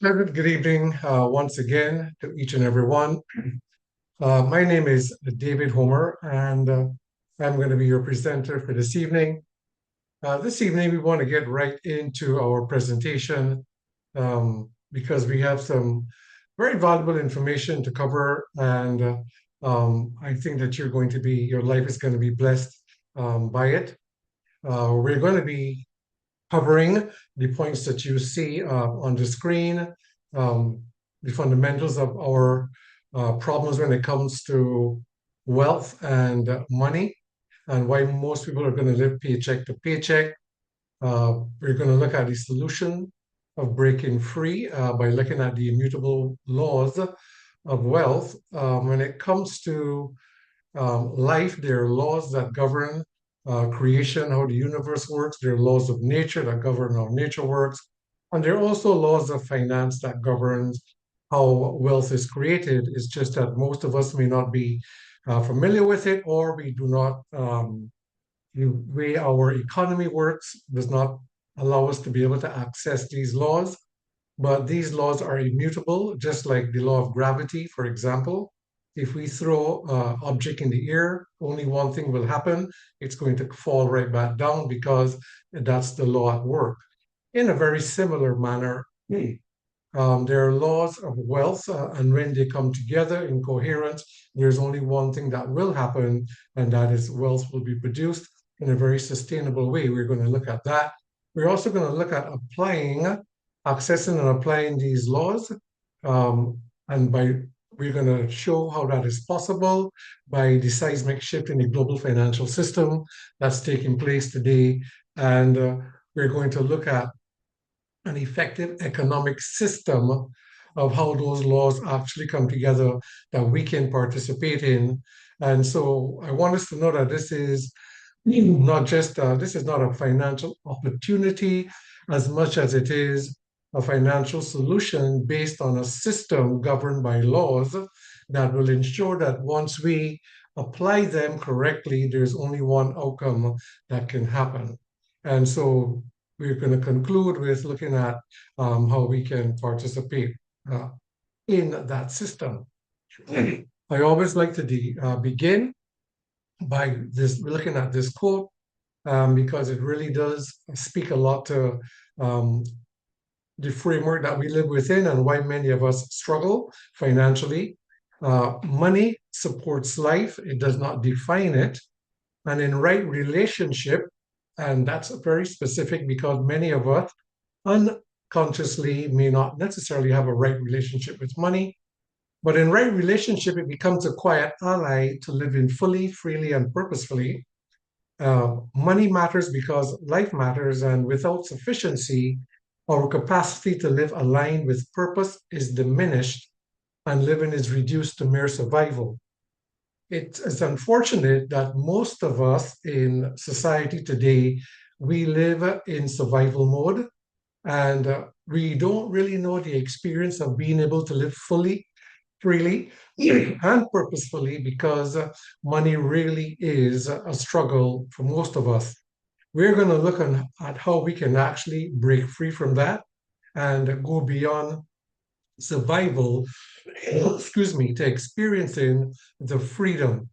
Good evening once again to each and every one. My name is David Homer, and I'm going to be your presenter for this evening. This evening, we want to get right into our presentation because we have some very valuable information to cover, and I think that your life is going to be blessed by it. We're going to be covering the points that you see on the screen, um, the fundamentals of our problems when it comes to wealth and money, and why most people are going to live paycheck to paycheck. We're going to look at the solution of breaking free by looking at the immutable laws of wealth. When it comes to life, there are laws that govern creation, how the universe works. There are laws of nature that govern how nature works. And there are also laws of finance that governs how wealth is created. It's just that most of us may not be familiar with it, or we do not, the way our economy works does not allow us to be able to access these laws. But these laws are immutable, just like the law of gravity, for example. If we throw an object in the air, only one thing will happen. It's going to fall right back down because that's the law at work. In a very similar manner, there are laws of wealth, and when they come together in coherence, there's only one thing that will happen, and that is wealth will be produced in a very sustainable way. We're going to look at that. We're also going to look at accessing and applying these laws, and by we're going to show how that is possible by the seismic shift in the global financial system that's taking place today, and we're going to look at an effective economic system of how those laws actually come together that we can participate in. And so I want us to know that this is not a financial opportunity as much as it is a financial solution based on a system governed by laws that will ensure that once we apply them correctly, there's only one outcome that can happen. And so we're going to conclude with looking at how we can participate uh, in that system. I always like to begin by looking at this quote because it really does speak a lot to um, the framework that we live within and why many of us struggle financially. Money supports life, it does not define it. And in right relationship, and that's very specific because many of us unconsciously may not necessarily have a right relationship with money. But in right relationship, it becomes a quiet ally to live in fully, freely, and purposefully. Money matters because life matters, and without sufficiency, our capacity to live aligned with purpose is diminished and living is reduced to mere survival. It is unfortunate that most of us in society today, we live in survival mode and we don't really know the experience of being able to live fully, freely, and purposefully because money really is a struggle for most of us. We're going to look at how we can actually break free from that and go beyond survival, excuse me, to experiencing the freedom.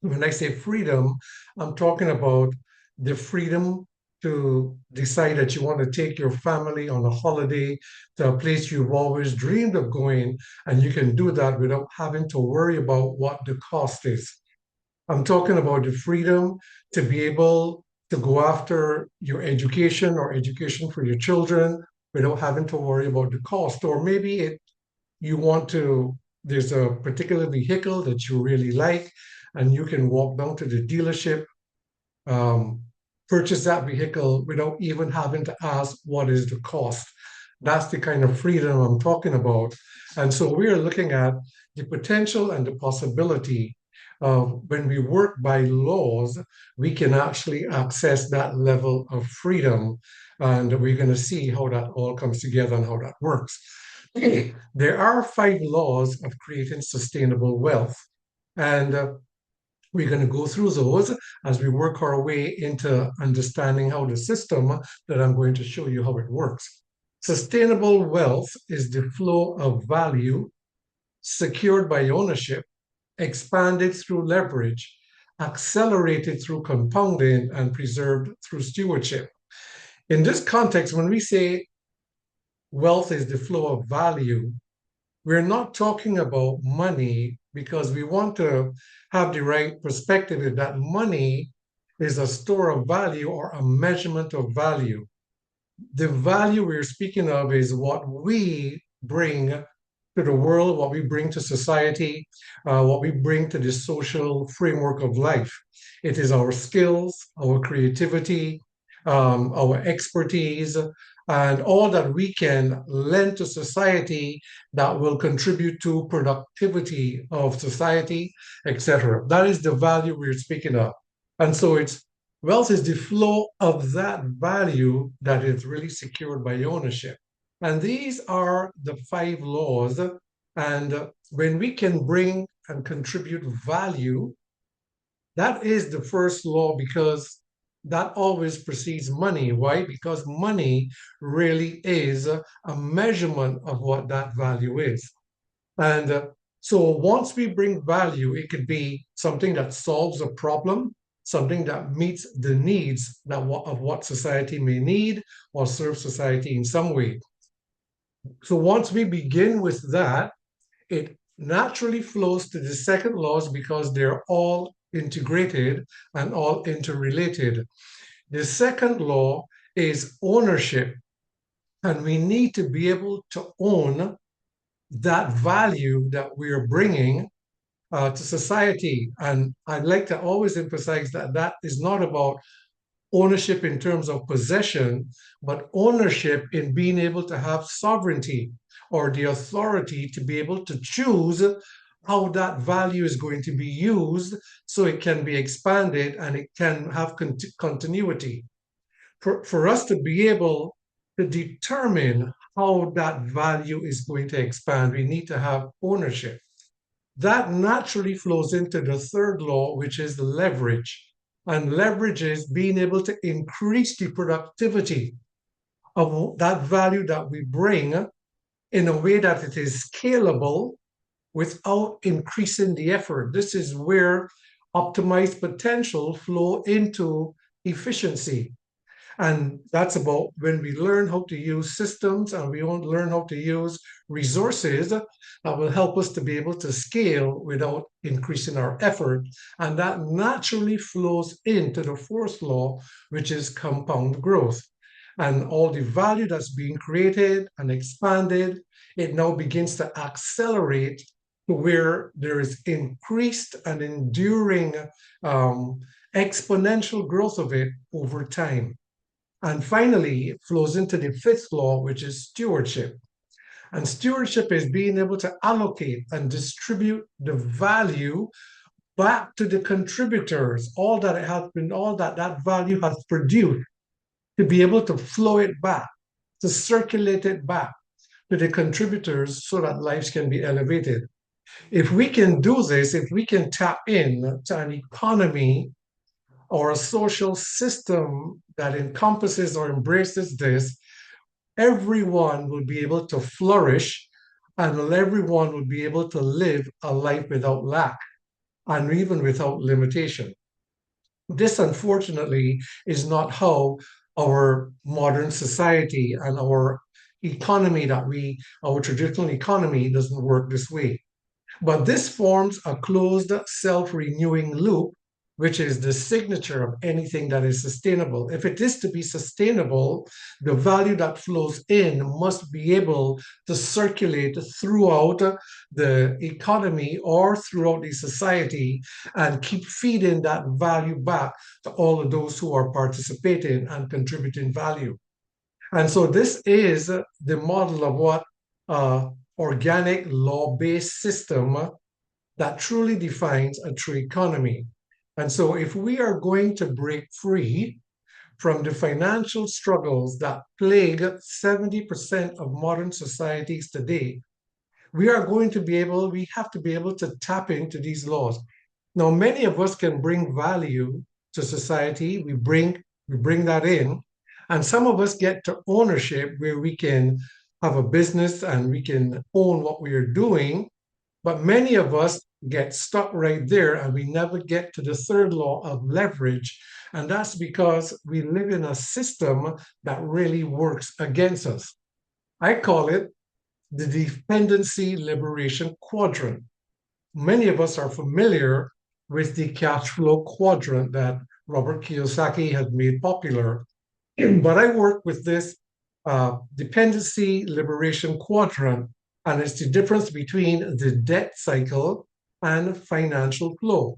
When I say freedom, I'm talking about the freedom to decide that you want to take your family on a holiday to a place you've always dreamed of going, and you can do that without having to worry about what the cost is. I'm talking about the freedom to be able to go after your education or education for your children without having to worry about the cost. Or maybe you want to, there's a particular vehicle that you really like, and you can walk down to the dealership, um, purchase that vehicle without even having to ask what is the cost. That's the kind of freedom I'm talking about. And so we are looking at the potential and the possibility of when we work by laws, we can actually access that level of freedom. And we're going to see how that all comes together and how that works. There are 5 laws of creating sustainable wealth. And we're going to go through those as we work our way into understanding how the system that I'm going to show you how it works. Sustainable wealth is the flow of value secured by ownership, expanded through leverage, accelerated through compounding, and preserved through stewardship. In this context, when we say wealth is the flow of value, we're not talking about money because we want to have the right perspective that money is a store of value or a measurement of value. The value we're speaking of is what we bring to the world, what we bring to society, what we bring to the social framework of life. It is our skills, our creativity, our expertise, and all that we can lend to society that will contribute to productivity of society, etc. That is the value we're speaking of. And so it's wealth is the flow of that value that is really secured by ownership. And these are the five laws. And when we can bring and contribute value, that is the first law because that always precedes money. Why? Because money really is a measurement of what that value is. And so once we bring value, it could be something that solves a problem, something that meets the needs of what society may need or serve society in some way. So once we begin with that, it naturally flows to the second laws because they're all integrated and all interrelated. The second law is ownership, and we need to be able to own that value that we are bringing to society. And I'd like to always emphasize that that is not about ownership in terms of possession, but ownership in being able to have sovereignty or the authority to be able to choose how that value is going to be used so it can be expanded and it can have continuity. For us to be able to determine how that value is going to expand, we need to have ownership. That naturally flows into the third law, which is leverage. And leverage is being able to increase the productivity of that value that we bring in a way that it is scalable without increasing the effort. This is where optimized potential flow into efficiency. And that's about when we learn how to use systems and we learn how to use resources that will help us to be able to scale without increasing our effort. And that naturally flows into the fourth law, which is compound growth. And all the value that's being created and expanded, it now begins to accelerate to where there is increased and enduring exponential growth of it over time. And finally, it flows into the fifth law, which is stewardship. And stewardship is being able to allocate and distribute the value back to the contributors, all that it has been, all that that value has produced, to be able to flow it back, to circulate it back to the contributors so that lives can be elevated. If we can do this, if we can tap in to an economy or a social system that encompasses or embraces this, everyone will be able to flourish and everyone will be able to live a life without lack and even without limitation. This, unfortunately, is not how our modern society and our economy our traditional economy doesn't work this way. But this forms a closed, self renewing loop, which is the signature of anything that is sustainable. If it is to be sustainable, the value that flows in must be able to circulate throughout the economy or throughout the society and keep feeding that value back to all of those who are participating and contributing value. And so this is the model of what organic law-based system that truly defines a true economy. And so if we are going to break free from the financial struggles that plague 70% of modern societies today, we have to be able to tap into these laws. Now, many of us can bring value to society. We bring that in, And some of us get to ownership where we can have a business and we can own what we are doing. But many of us get stuck right there and we never get to the third law of leverage. And that's because we live in a system that really works against us. I call it the dependency liberation quadrant. Many of us are familiar with the cash flow quadrant that Robert Kiyosaki had made popular. But I work with this dependency liberation quadrant, and it's the difference between the debt cycle and financial flow.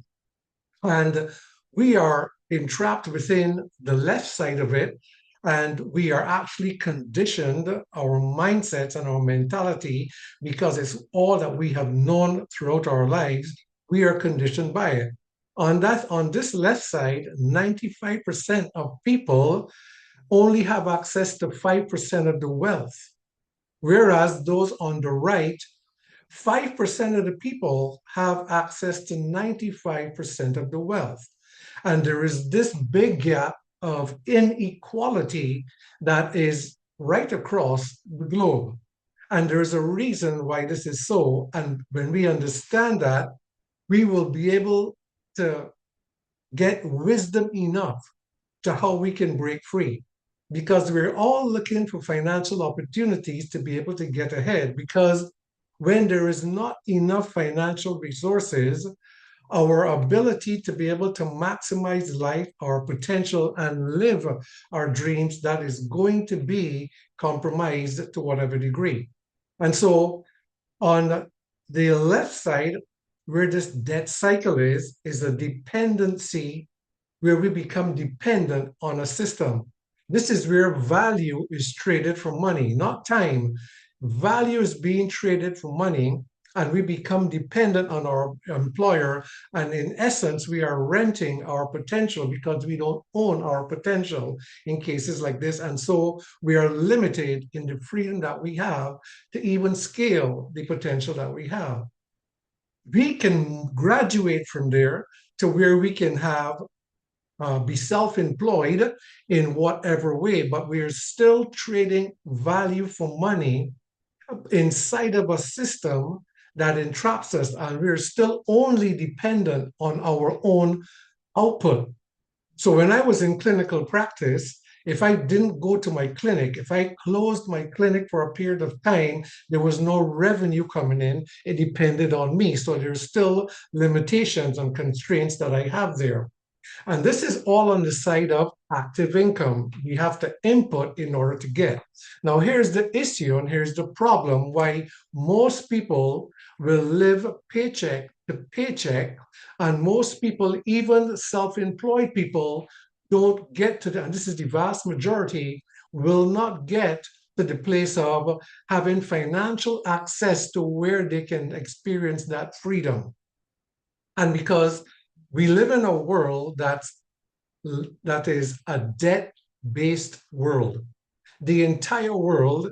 And we are entrapped within the left side of it, and we are actually conditioned, our mindsets and our mentality, because it's all that we have known throughout our lives. We are conditioned by it. On this left side, 95% of people only have access to 5% of the wealth. Whereas those on the right, 5% of the people have access to 95% of the wealth. And there is this big gap of inequality that is right across the globe. And there's a reason why this is so. And when we understand that, we will be able to get wisdom enough to how we can break free. Because we're all looking for financial opportunities to be able to get ahead. Because when there is not enough financial resources, our ability to be able to maximize life, our potential, and live our dreams, that is going to be compromised to whatever degree. And so on the left side, where this debt cycle is a dependency where we become dependent on a system. This is where value is traded for money, not time. Value is being traded for money, and we become dependent on our employer. And in essence, we are renting our potential because we don't own our potential in cases like this. And so we are limited in the freedom that we have to even scale the potential that we have. We can graduate from there to where we can have be self-employed in whatever way, but we're still trading value for money inside of a system that entraps us, and we're still only dependent on our own output. So when I was in clinical practice, if I didn't go to my clinic, if I closed my clinic for a period of time, there was no revenue coming in. It depended on me. So there's still limitations and constraints that I have there. And this is all on the side of active income. We have to input in order to get. Now, here's the issue and here's the problem why most people will live paycheck to paycheck, and most people, even self-employed people, don't get to that. And this is the vast majority, will not get to the place of having financial access to where they can experience that freedom. And because we live in a world that is a debt-based world. The entire world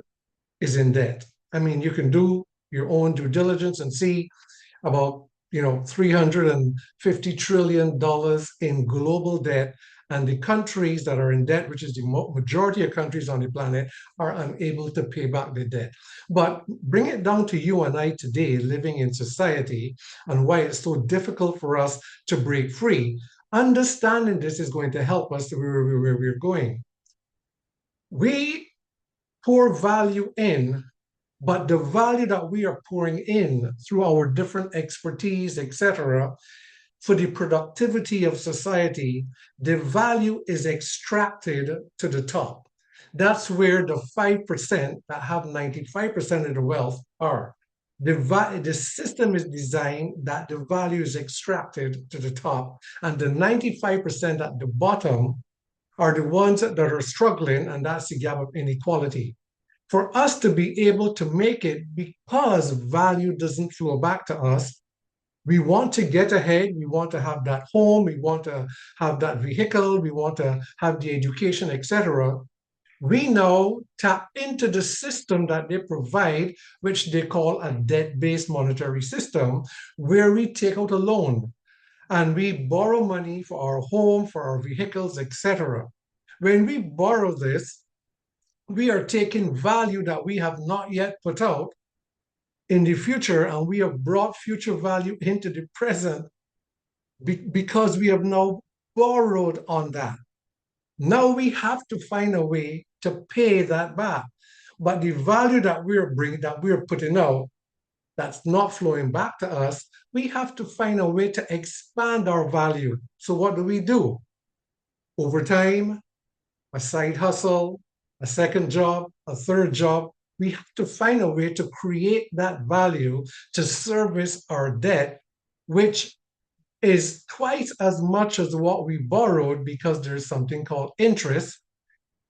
is in debt. I mean, you can do your own due diligence and see about $350 trillion in global debt, and the countries that are in debt, which is the majority of countries on the planet, are unable to pay back the debt. But bring it down to you and I today living in society and why it's so difficult for us to break free. Understanding this is going to help us to where we're going. We pour value in, but the value that we are pouring in through our different expertise, etc., for the productivity of society, the value is extracted to the top. That's where the 5% that have 95% of the wealth are. The system is designed that the value is extracted to the top, and the 95% at the bottom are the ones that are struggling, and that's the gap of inequality. For us to be able to make it, because value doesn't flow back to us, we want to get ahead. We want to have that home. We want to have that vehicle. We want to have the education, etc. We now tap into the system that they provide, which they call a debt-based monetary system, where we take out a loan and we borrow money for our home, for our vehicles, etc. When we borrow this, we are taking value that we have not yet put out in the future, and we have brought future value into the present because we have now borrowed on that. Now we have to find a way to pay that back. But the value that we're putting out, that's not flowing back to us, we have to find a way to expand our value. So what do? Over time, a side hustle, a second job, a third job. We have to find a way to create that value to service our debt, which is twice as much as what we borrowed because there's something called interest.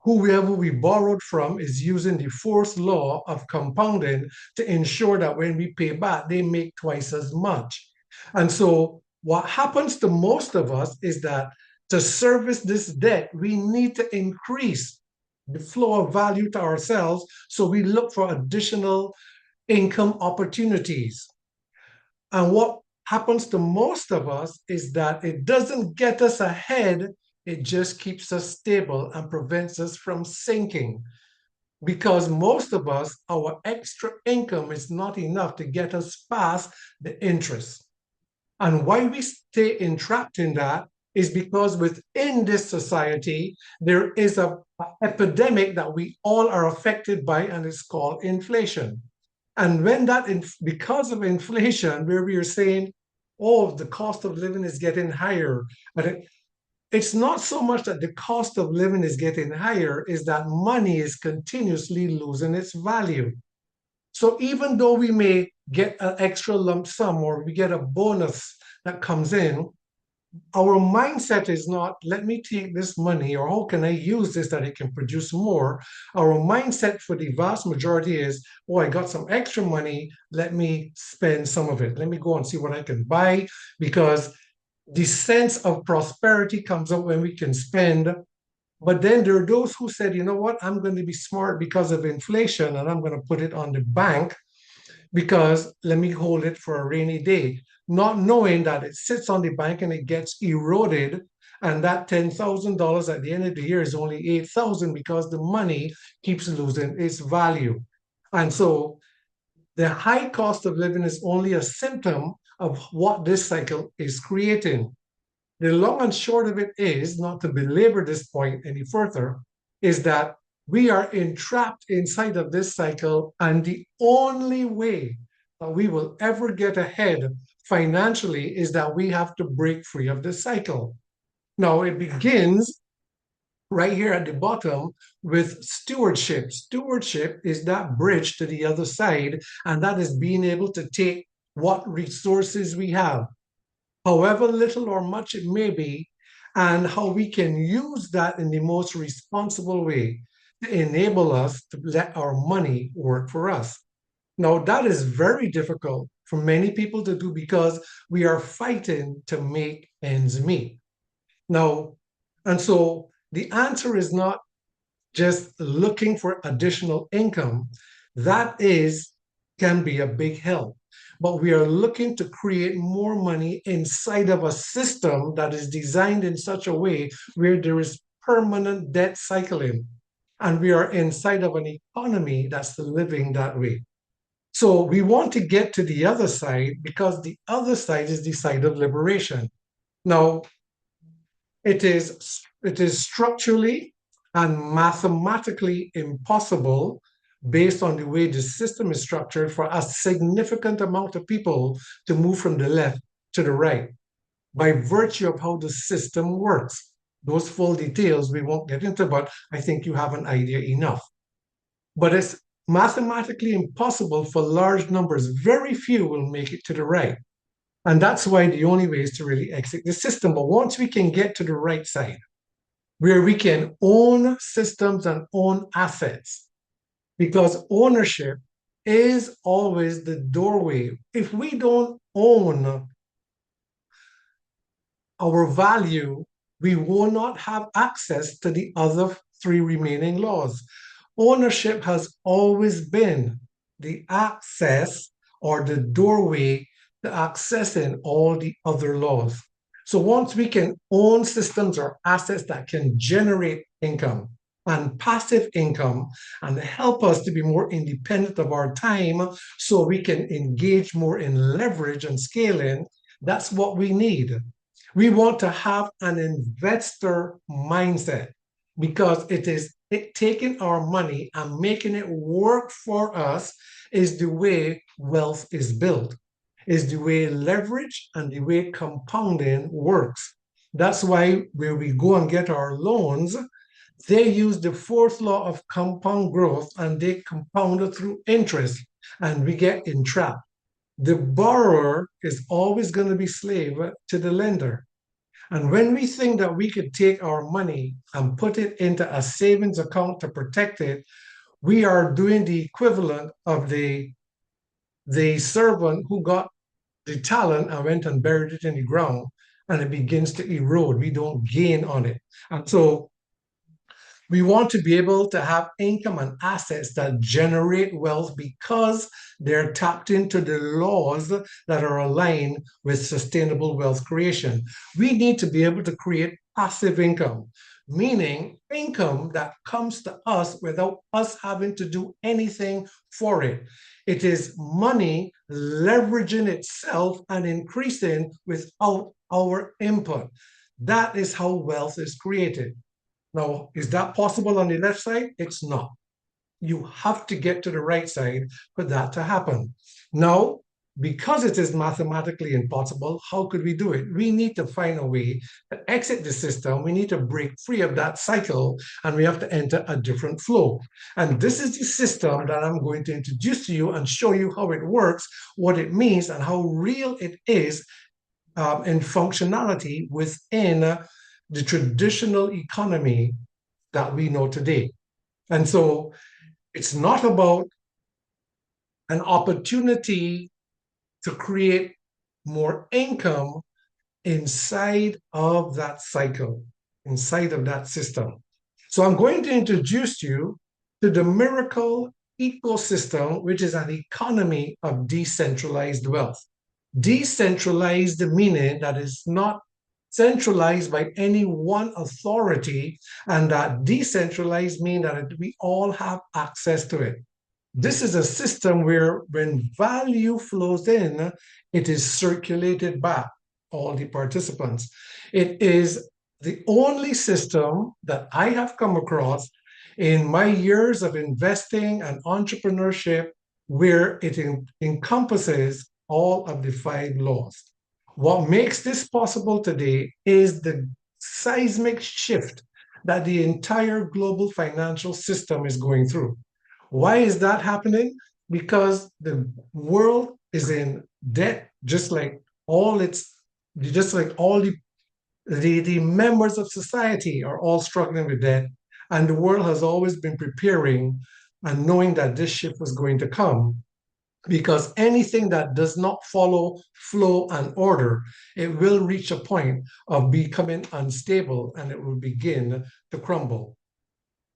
Whoever we borrowed from is using the fourth law of compounding to ensure that when we pay back, they make twice as much. And so, what happens to most of us is that to service this debt, we need to increase the flow of value to ourselves. So, we look for additional income opportunities. And what happens to most of us is that it doesn't get us ahead, it just keeps us stable and prevents us from sinking. Because most of us, our extra income is not enough to get us past the interest. And why we stay entrapped in that is because within this society, there is a epidemic that we all are affected by, and it's called inflation. And when because of inflation, where we are saying, oh, the cost of living is getting higher, but it's not so much that the cost of living is getting higher, is that money is continuously losing its value. So even though we may get an extra lump sum or we get a bonus that comes in, our mindset is not, let me take this money or how can I use this that it can produce more. Our mindset for the vast majority is, oh, I got some extra money, let me spend some of it. Let me go and see what I can buy, because the sense of prosperity comes up when we can spend. But then there are those who said, you know what, I'm going to be smart because of inflation and I'm going to put it on the bank because let me hold it for a rainy day, not knowing that it sits on the bank and it gets eroded. And that $10,000 at the end of the year is only 8,000 because the money keeps losing its value. And so the high cost of living is only a symptom of what this cycle is creating. The long and short of it is, not to belabor this point any further, is that we are entrapped inside of this cycle, and the only way that we will ever get ahead financially is that we have to break free of this cycle. Now, it begins right here at the bottom with stewardship. Stewardship is that bridge to the other side, and that is being able to take what resources we have, however little or much it may be, and how we can use that in the most responsible way to enable us to let our money work for us. Now, that is very difficult for many people to do because we are fighting to make ends meet. Now, and so the answer is not just looking for additional income. That can be a big help. But we are looking to create more money inside of a system that is designed in such a way where there is permanent debt cycling. And we are inside of an economy that's living that way. So we want to get to the other side because the other side is the side of liberation. Now, it is structurally and mathematically impossible, based on the way the system is structured, for a significant amount of people to move from the left to the right by virtue of how the system works. Those full details we won't get into, but I think you have an idea enough. But it's mathematically impossible for large numbers. Very few will make it to the right. And that's why the only way is to really exit the system. But once we can get to the right side, where we can own systems and own assets, because ownership is always the doorway. If we don't own our value, we will not have access to the other three remaining laws. Ownership has always been the access or the doorway to accessing all the other laws. So once we can own systems or assets that can generate income and passive income and help us to be more independent of our time so we can engage more in leverage and scaling, that's what we need. We want to have an investor mindset because taking our money and making it work for us is the way wealth is built, is the way leverage and the way compounding works. That's why where we go and get our loans, they use the fourth law of compound growth and they compound it through interest, and we get entrapped. The borrower is always going to be slave to the lender. And when we think that we could take our money and put it into a savings account to protect it, we are doing the equivalent of the servant who got the talent and went and buried it in the ground, and it begins to erode. We don't gain on it. And so we want to be able to have income and assets that generate wealth because they're tapped into the laws that are aligned with sustainable wealth creation. We need to be able to create passive income, meaning income that comes to us without us having to do anything for it. It is money leveraging itself and increasing without our input. That is how wealth is created. Now, is that possible on the left side? It's not. You have to get to the right side for that to happen. Now, because it is mathematically impossible, how could we do it? We need to find a way to exit the system. We need to break free of that cycle and we have to enter a different flow. And this is the system that I'm going to introduce to you and show you how it works, what it means, and how real it is in functionality within the traditional economy that we know today. And so it's not about an opportunity to create more income inside of that cycle, inside of that system. So I'm going to introduce you to the miracle ecosystem, which is an economy of decentralized wealth. Decentralized meaning that is not centralized by any one authority, and that decentralized means that we all have access to it. This is a system where when value flows in, it is circulated back all the participants. It is the only system that I have come across in my years of investing and entrepreneurship where it encompasses all of the five laws. What makes this possible today is the seismic shift that the entire global financial system is going through. Why is that happening? Because the world is in debt, just like all the members of society are all struggling with debt. And the world has always been preparing and knowing that this shift was going to come because anything that does not follow flow and order, it will reach a point of becoming unstable and it will begin to crumble.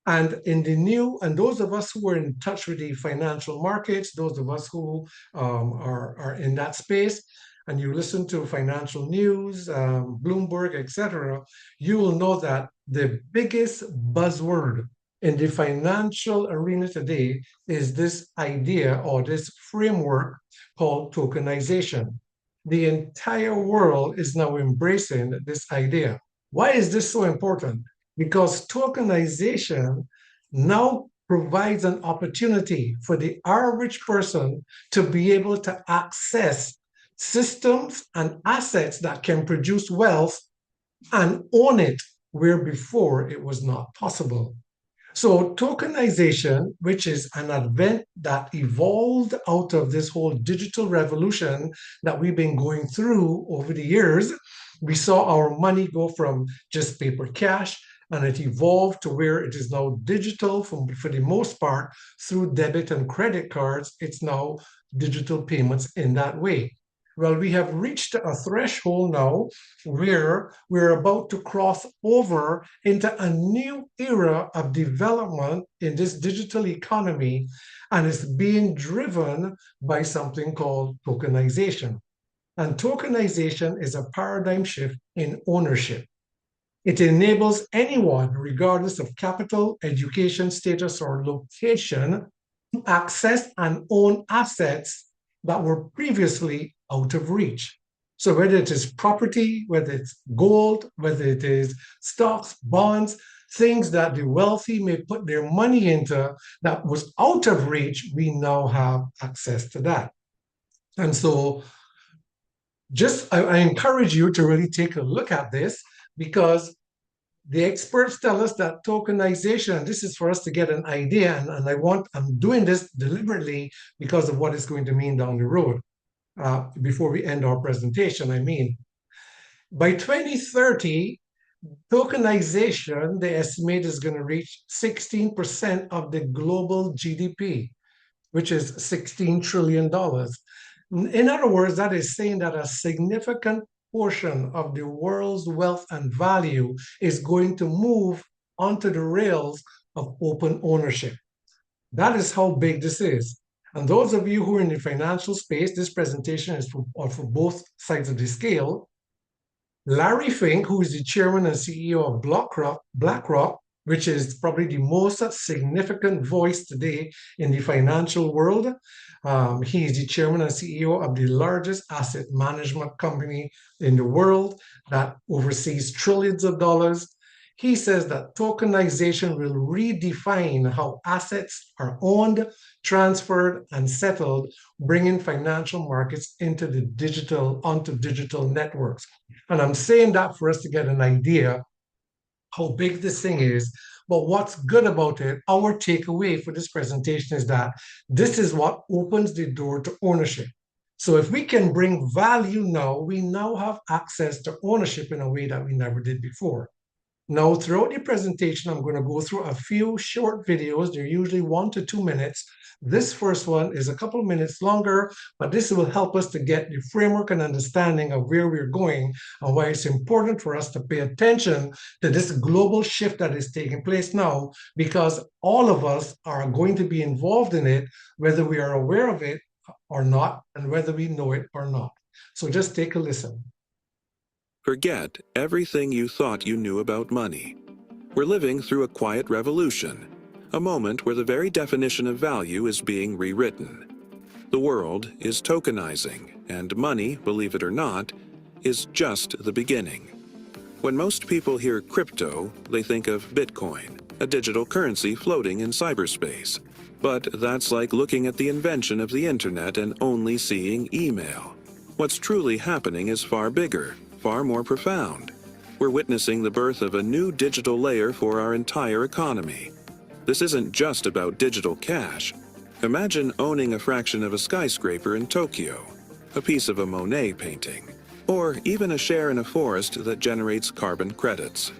And and those of us who are in touch with the financial markets, those of us who are in that space, and you listen to financial news, Bloomberg, etc., you will know that the biggest buzzword in the financial arena today is this idea or this framework called tokenization. The entire world is now embracing this idea. Why is this so important? Because tokenization now provides an opportunity for the average person to be able to access systems and assets that can produce wealth and own it where before it was not possible. So, tokenization, which is an advent that evolved out of this whole digital revolution that we've been going through over the years, we saw our money go from just paper cash and it evolved to where it is now digital for the most part through debit and credit cards. It's now digital payments in that way. Well, we have reached a threshold now where we're about to cross over into a new era of development in this digital economy, and it's being driven by something called tokenization. And tokenization is a paradigm shift in ownership. It enables anyone, regardless of capital, education status, or location, to access and own assets that were previously out of reach. So, whether it is property, whether it's gold, whether it is stocks, bonds, things that the wealthy may put their money into that was out of reach, we now have access to that. And so, I encourage you to really take a look at this because the experts tell us that tokenization, and this is for us to get an idea, and I'm doing this deliberately because of what it's going to mean down the road. Before we end our presentation, I mean, by 2030, tokenization, they estimate, is going to reach 16% of the global GDP, which is $16 trillion. In other words, that is saying that a significant portion of the world's wealth and value is going to move onto the rails of open ownership. That is how big this is. And those of you who are in the financial space, this presentation is for both sides of the scale. Larry Fink, who is the chairman and CEO of BlackRock, which is probably the most significant voice today in the financial world. He is the chairman and CEO of the largest asset management company in the world that oversees trillions of dollars. He says that tokenization will redefine how assets are owned, transferred, and settled, bringing financial markets onto digital networks. And I'm saying that for us to get an idea how big this thing is. But what's good about it, our takeaway for this presentation is that this is what opens the door to ownership. So if we can bring value now, we now have access to ownership in a way that we never did before. Now, throughout the presentation, I'm going to go through a few short videos. They're usually 1 to 2 minutes. This first one is a couple of minutes longer, but this will help us to get the framework and understanding of where we're going and why it's important for us to pay attention to this global shift that is taking place now, because all of us are going to be involved in it, whether we are aware of it or not, and whether we know it or not. So just take a listen. Forget everything you thought you knew about money. We're living through a quiet revolution, a moment where the very definition of value is being rewritten. The world is tokenizing, and money, believe it or not, is just the beginning. When most people hear crypto, they think of Bitcoin, a digital currency floating in cyberspace. But that's like looking at the invention of the internet and only seeing email. What's truly happening is far bigger, far more profound. We're witnessing the birth of a new digital layer for our entire economy. This isn't just about digital cash. Imagine owning a fraction of a skyscraper in Tokyo, a piece of a Monet painting, or even a share in a forest that generates carbon credits.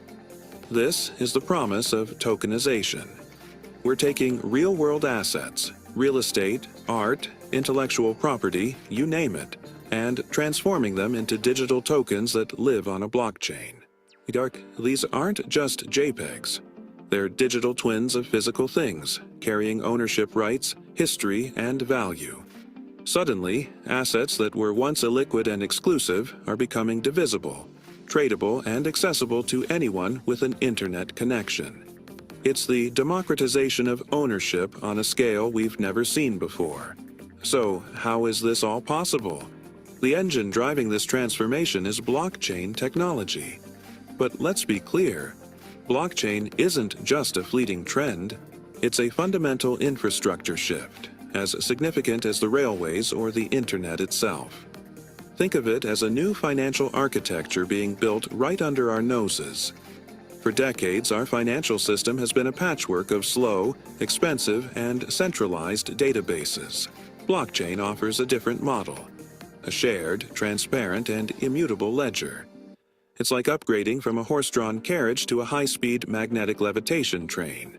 This is the promise of tokenization. We're taking real-world assets, real estate, art, intellectual property, you name it, and transforming them into digital tokens that live on a blockchain. These aren't just JPEGs. They're digital twins of physical things, carrying ownership rights, history, and value. Suddenly, assets that were once illiquid and exclusive are becoming divisible, tradable, and accessible to anyone with an internet connection. It's the democratization of ownership on a scale we've never seen before. So, how is this all possible? The engine driving this transformation is blockchain technology. But let's be clear, blockchain isn't just a fleeting trend, it's a fundamental infrastructure shift, as significant as the railways or the internet itself. Think of it as a new financial architecture being built right under our noses. For decades, our financial system has been a patchwork of slow, expensive, and centralized databases. Blockchain offers a different model. A shared, transparent, and immutable ledger. It's like upgrading from a horse-drawn carriage to a high-speed magnetic levitation train.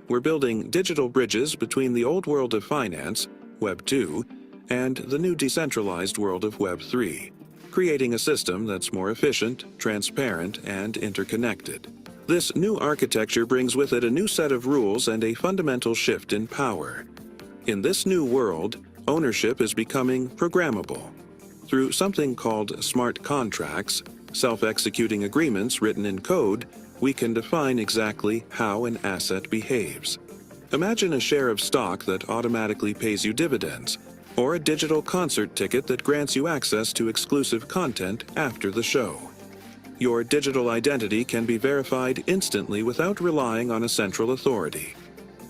We're building digital bridges between the old world of finance, Web 2, and the new decentralized world of Web 3, creating a system that's more efficient, transparent, and interconnected. This new architecture brings with it a new set of rules and a fundamental shift in power. In this new world, ownership is becoming programmable. Through something called smart contracts, self-executing agreements written in code, we can define exactly how an asset behaves. Imagine a share of stock that automatically pays you dividends, or a digital concert ticket that grants you access to exclusive content after the show. Your digital identity can be verified instantly without relying on a central authority.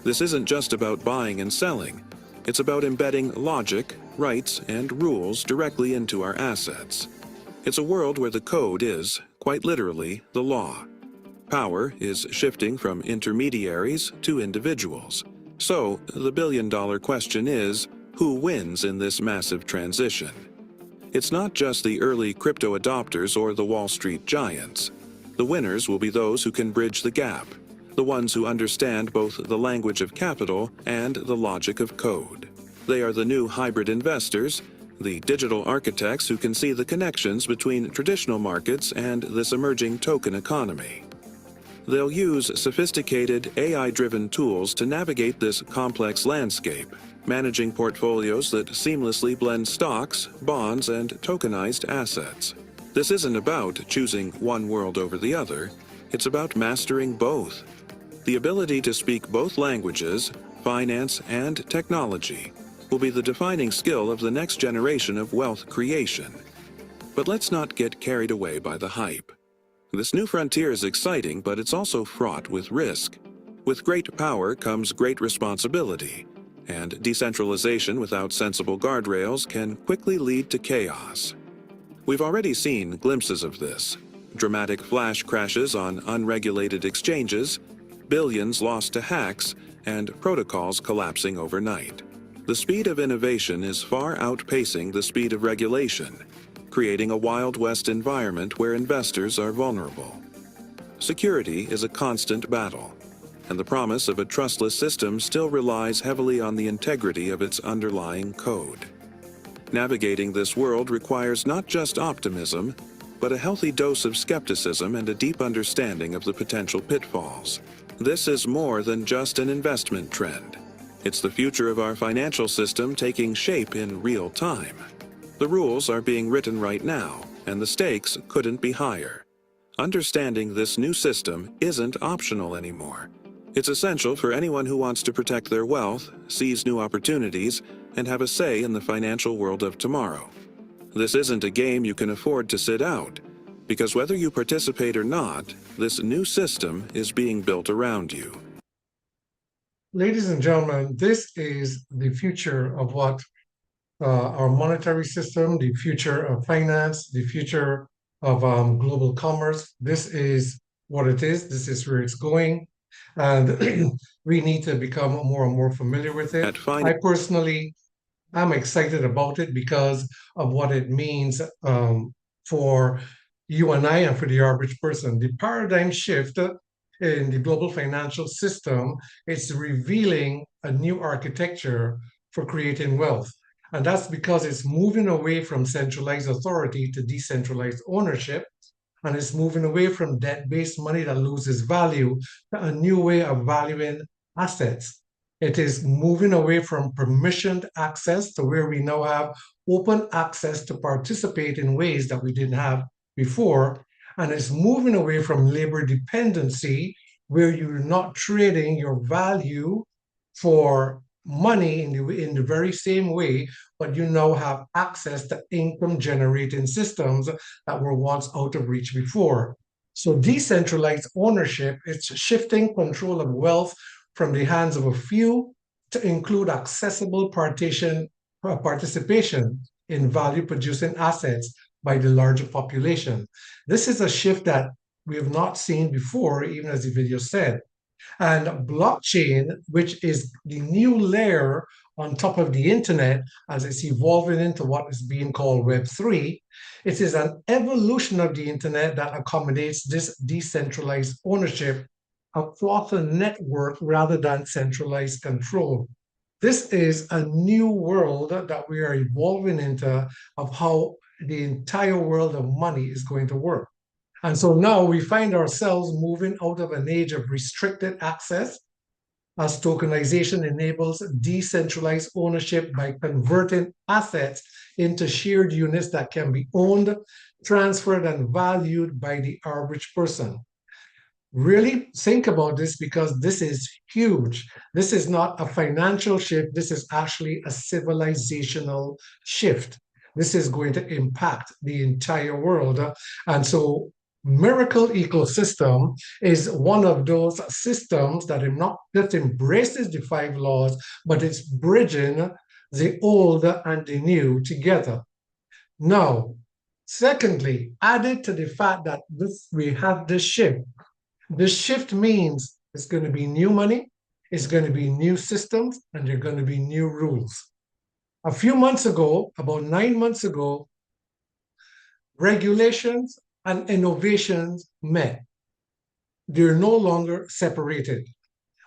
This isn't just about buying and selling. It's about embedding logic, rights, and rules directly into our assets. It's a world where the code is, quite literally, the law. Power is shifting from intermediaries to individuals. So, the billion-dollar question is, who wins in this massive transition? It's not just the early crypto adopters or the Wall Street giants. The winners will be those who can bridge the gap, the ones who understand both the language of capital and the logic of code. They are the new hybrid investors, the digital architects who can see the connections between traditional markets and this emerging token economy. They'll use sophisticated AI-driven tools to navigate this complex landscape, managing portfolios that seamlessly blend stocks, bonds, and tokenized assets. This isn't about choosing one world over the other. It's about mastering both. The ability to speak both languages, finance and technology, will be the defining skill of the next generation of wealth creation. But let's not get carried away by the hype. This new frontier is exciting, but it's also fraught with risk. With great power comes great responsibility, and decentralization without sensible guardrails can quickly lead to chaos. We've already seen glimpses of this. Dramatic flash crashes on unregulated exchanges, billions lost to hacks, and protocols collapsing overnight. The speed of innovation is far outpacing the speed of regulation, creating a Wild West environment where investors are vulnerable. Security is a constant battle, and the promise of a trustless system still relies heavily on the integrity of its underlying code. Navigating this world requires not just optimism, but a healthy dose of skepticism and a deep understanding of the potential pitfalls. This is more than just an investment trend. It's the future of our financial system taking shape in real time. The rules are being written right now, and the stakes couldn't be higher. Understanding this new system isn't optional anymore. It's essential for anyone who wants to protect their wealth, seize new opportunities, and have a say in the financial world of tomorrow. This isn't a game you can afford to sit out, because whether you participate or not, this new system is being built around you. Ladies and gentlemen, this is the future of what our monetary system, the future of finance, the future of global commerce. This is what it is. This is where it's going. And we need to become more and more familiar with it. I personally am excited about it because of what it means for you and I and for the average person. The paradigm shift in the global financial system is revealing a new architecture for creating wealth. And that's because it's moving away from centralized authority to decentralized ownership. And it's moving away from debt-based money that loses value to a new way of valuing assets. It is moving away from permissioned access to where we now have open access to participate in ways that we didn't have before. And it's moving away from labor dependency, where you're not trading your value for money in the very same way, but you now have access to income generating systems that were once out of reach before. So decentralized ownership, it's shifting control of wealth from the hands of a few to include accessible participation in value producing assets by the larger population. This is a shift that we have not seen before, even as the video said. And blockchain, which is the new layer on top of the internet as it's evolving into what is being called Web3, it is an evolution of the internet that accommodates this decentralized ownership across a network rather than centralized control. This is a new world that we are evolving into of how the entire world of money is going to work. And so now we find ourselves moving out of an age of restricted access as tokenization enables decentralized ownership by converting assets into shared units that can be owned, transferred, and valued by the average person. Really think about this because this is huge. This is not a financial shift, this is actually a civilizational shift. This is going to impact the entire world. And so, Miracle Ecosystem is one of those systems that not just embraces the five laws, but it's bridging the old and the new together. Now, secondly, added to the fact that we have this shift. This shift means it's going to be new money, it's going to be new systems, and there are going to be new rules. A few months ago, about 9 months ago, regulations and innovations met. They're no longer separated.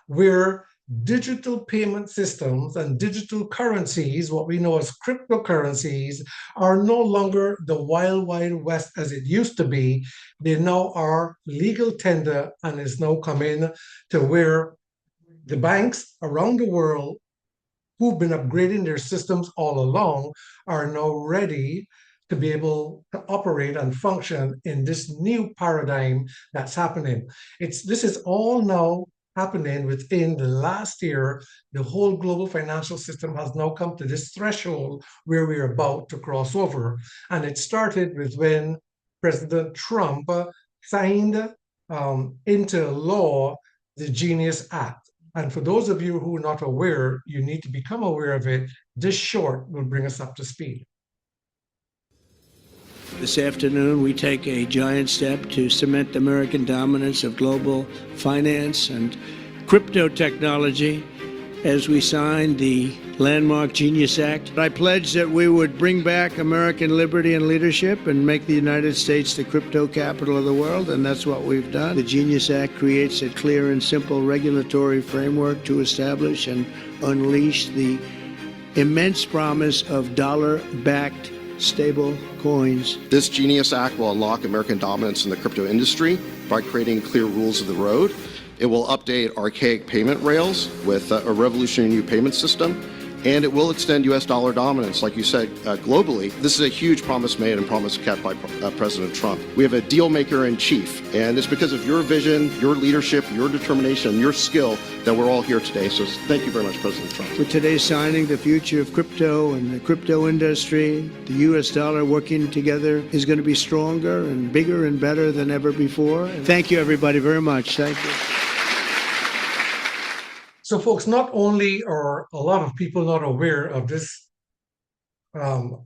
Where digital payment systems and digital currencies, what we know as cryptocurrencies, are no longer the wild, wild west as it used to be. They now are legal tender and is now coming to where the banks around the world who've been upgrading their systems all along are now ready to be able to operate and function in this new paradigm that's happening. This is all now happening within the last year. The whole global financial system has now come to this threshold where we're about to cross over. And it started with when President Trump signed into law the Genius Act. And for those of you who are not aware, you need to become aware of it. This short will bring us up to speed. This afternoon, we take a giant step to cement American dominance of global finance and crypto technology as we sign the landmark Genius Act. I pledge that we would bring back American liberty and leadership and make the United States the crypto capital of the world, and that's what we've done. The Genius Act creates a clear and simple regulatory framework to establish and unleash the immense promise of dollar-backed stable coins. This Genius Act will unlock American dominance in the crypto industry by creating clear rules of the road. It will update archaic payment rails with a revolutionary new payment system, and it will extend U.S. dollar dominance, like you said, globally. This is a huge promise made and promise kept by President Trump. We have a deal maker in chief, and it's because of your vision, your leadership, your determination, your skill that we're all here today. So thank you very much, President Trump. With today's signing, the future of crypto and the crypto industry, the U.S. dollar working together is going to be stronger and bigger and better than ever before. Thank you, everybody, very much. Thank you. So, folks, not only are a lot of people not aware of this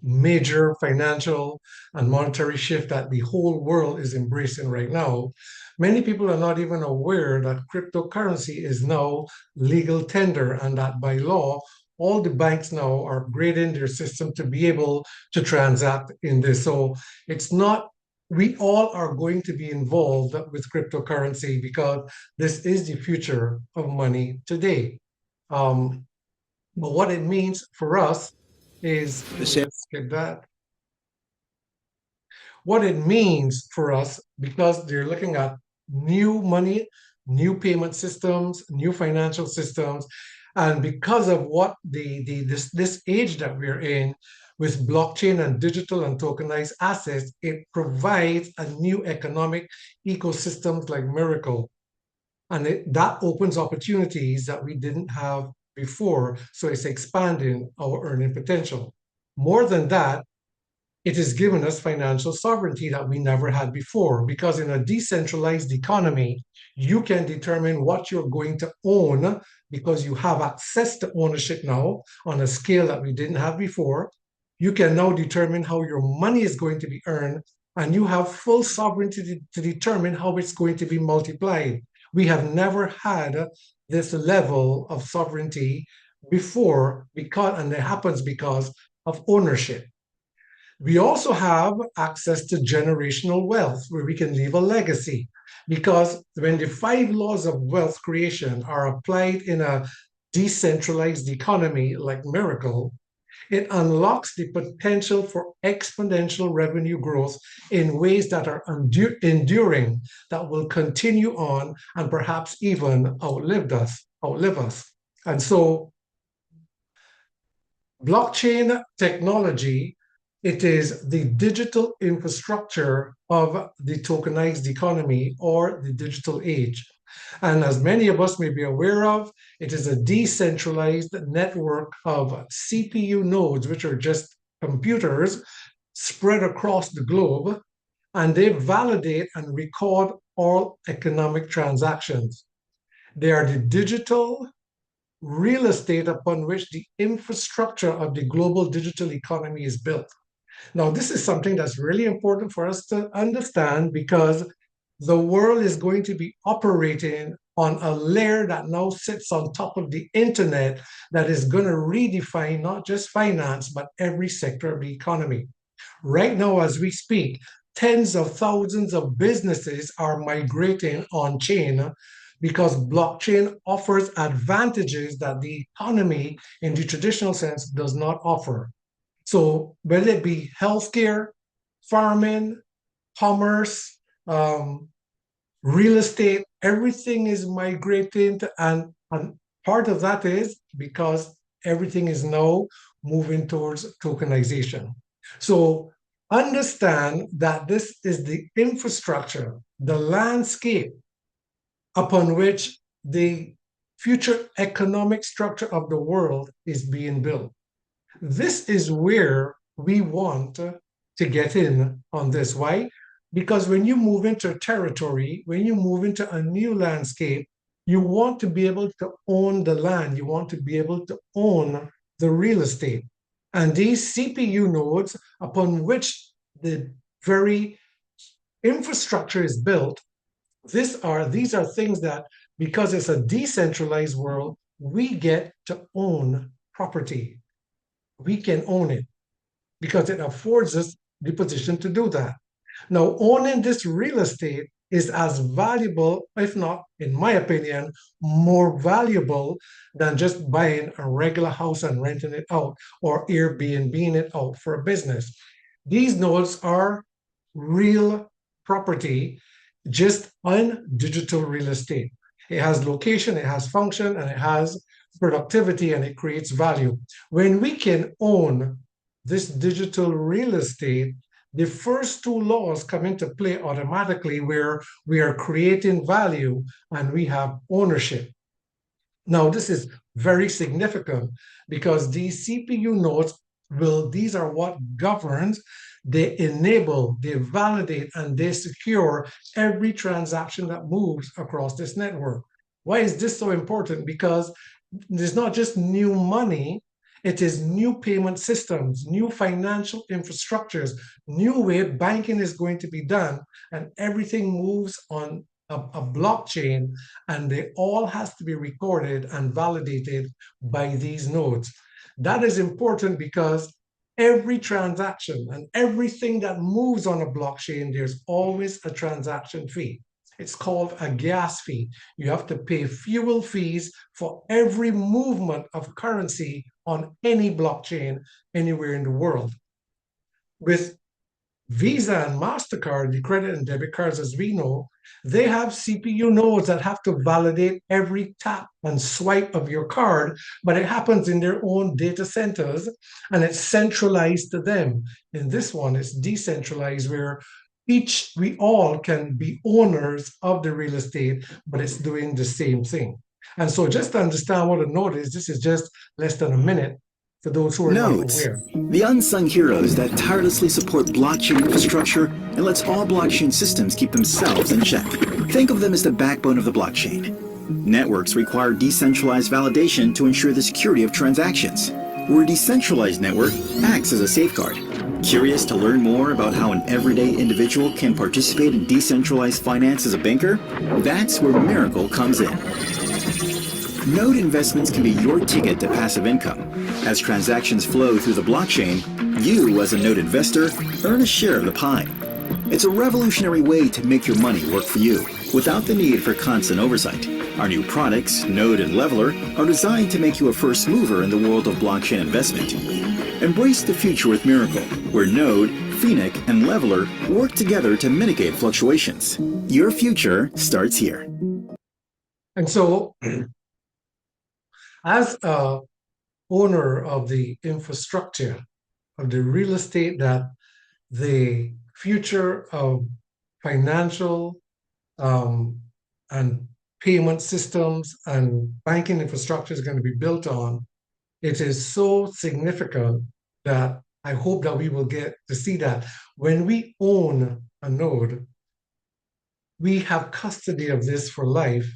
major financial and monetary shift that the whole world is embracing right now, many people are not even aware that cryptocurrency is now legal tender and that by law, all the banks now are upgrading their system to be able to transact in this. So it's not, we all are going to be involved with cryptocurrency because this is the future of money today. But what it means for us is, let's get that. What it means for us, because they're looking at new money, new payment systems, new financial systems, and because of what this age that we're in, with blockchain and digital and tokenized assets, it provides a new economic ecosystems like Miracle. And that opens opportunities that we didn't have before. So it's expanding our earning potential. More than that, it has given us financial sovereignty that we never had before, because in a decentralized economy, you can determine what you're going to own because you have access to ownership now on a scale that we didn't have before. You can now determine how your money is going to be earned, and you have full sovereignty to determine how it's going to be multiplied. We have never had this level of sovereignty before, and it happens because of ownership. We also have access to generational wealth where we can leave a legacy, because when the 5 laws of wealth creation are applied in a decentralized economy like Miracle, It unlocks the potential for exponential revenue growth in ways that are enduring, that will continue on and perhaps even outlive us. And so blockchain technology, it is the digital infrastructure of the tokenized economy or the digital age. And as many of us may be aware of, it is a decentralized network of CPU nodes, which are just computers spread across the globe, and they validate and record all economic transactions. They are the digital real estate upon which the infrastructure of the global digital economy is built. Now, this is something that's really important for us to understand, because the world is going to be operating on a layer that now sits on top of the internet that is going to redefine not just finance, but every sector of the economy. Right now, as we speak, tens of thousands of businesses are migrating on chain because blockchain offers advantages that the economy in the traditional sense does not offer. So whether it be healthcare, farming, commerce, real estate, everything is migrating and part of that is because everything is now moving towards tokenization. So understand that this is the infrastructure, the landscape upon which the future economic structure of the world is being built. This is where we want to get in on this. Why? Because when you move into a territory, when you move into a new landscape, you want to be able to own the land. You want to be able to own the real estate. And these CPU nodes upon which the very infrastructure is built, these are things that, because it's a decentralized world, we get to own property. We can own it because it affords us the position to do that. Now, owning this real estate is as valuable, if not, in my opinion, more valuable than just buying a regular house and renting it out or Airbnb-ing it out for a business. These nodes are real property, just on digital real estate. It has location, it has function, and it has productivity, and it creates value. When we can own this digital real estate, the first two laws come into play automatically, where we are creating value and we have ownership. Now, this is very significant because these CPU nodes these are what governs, they enable, they validate, and they secure every transaction that moves across this network. Why is this so important? Because there's not just new money, it is new payment systems, new financial infrastructures, new way banking is going to be done, and everything moves on a blockchain, and they all has to be recorded and validated by these nodes. That is important because every transaction and everything that moves on a blockchain, there's always a transaction fee. It's called a gas fee. You have to pay fuel fees for every movement of currency on any blockchain anywhere in the world. With Visa and MasterCard, the credit and debit cards, as we know, they have CPU nodes that have to validate every tap and swipe of your card, but it happens in their own data centers and it's centralized to them. In this one, it's decentralized, where we all can be owners of the real estate, but it's doing the same thing. And so just to understand what a node is, this is just less than a minute for those who are not aware. The unsung heroes that tirelessly support blockchain infrastructure and lets all blockchain systems keep themselves in check. Think of them as the backbone of the blockchain. Networks require decentralized validation to ensure the security of transactions, where a decentralized network acts as a safeguard. Curious to learn more about how an everyday individual can participate in decentralized finance as a banker? That's where Miracle comes in. Node investments can be your ticket to passive income. As transactions flow through the blockchain, you, as a node investor, earn a share of the pie. It's a revolutionary way to make your money work for you, without the need for constant oversight. Our new products, Node and Leveler, are designed to make you a first mover in the world of blockchain investment. Embrace the future with Miracle, where Node, Phoenix, and Leveler work together to mitigate fluctuations. Your future starts here. And so, as a owner of the infrastructure, of the real estate that the future of financial and payment systems and banking infrastructure is going to be built on, it is so significant that I hope that we will get to see that when we own a node, we have custody of this for life,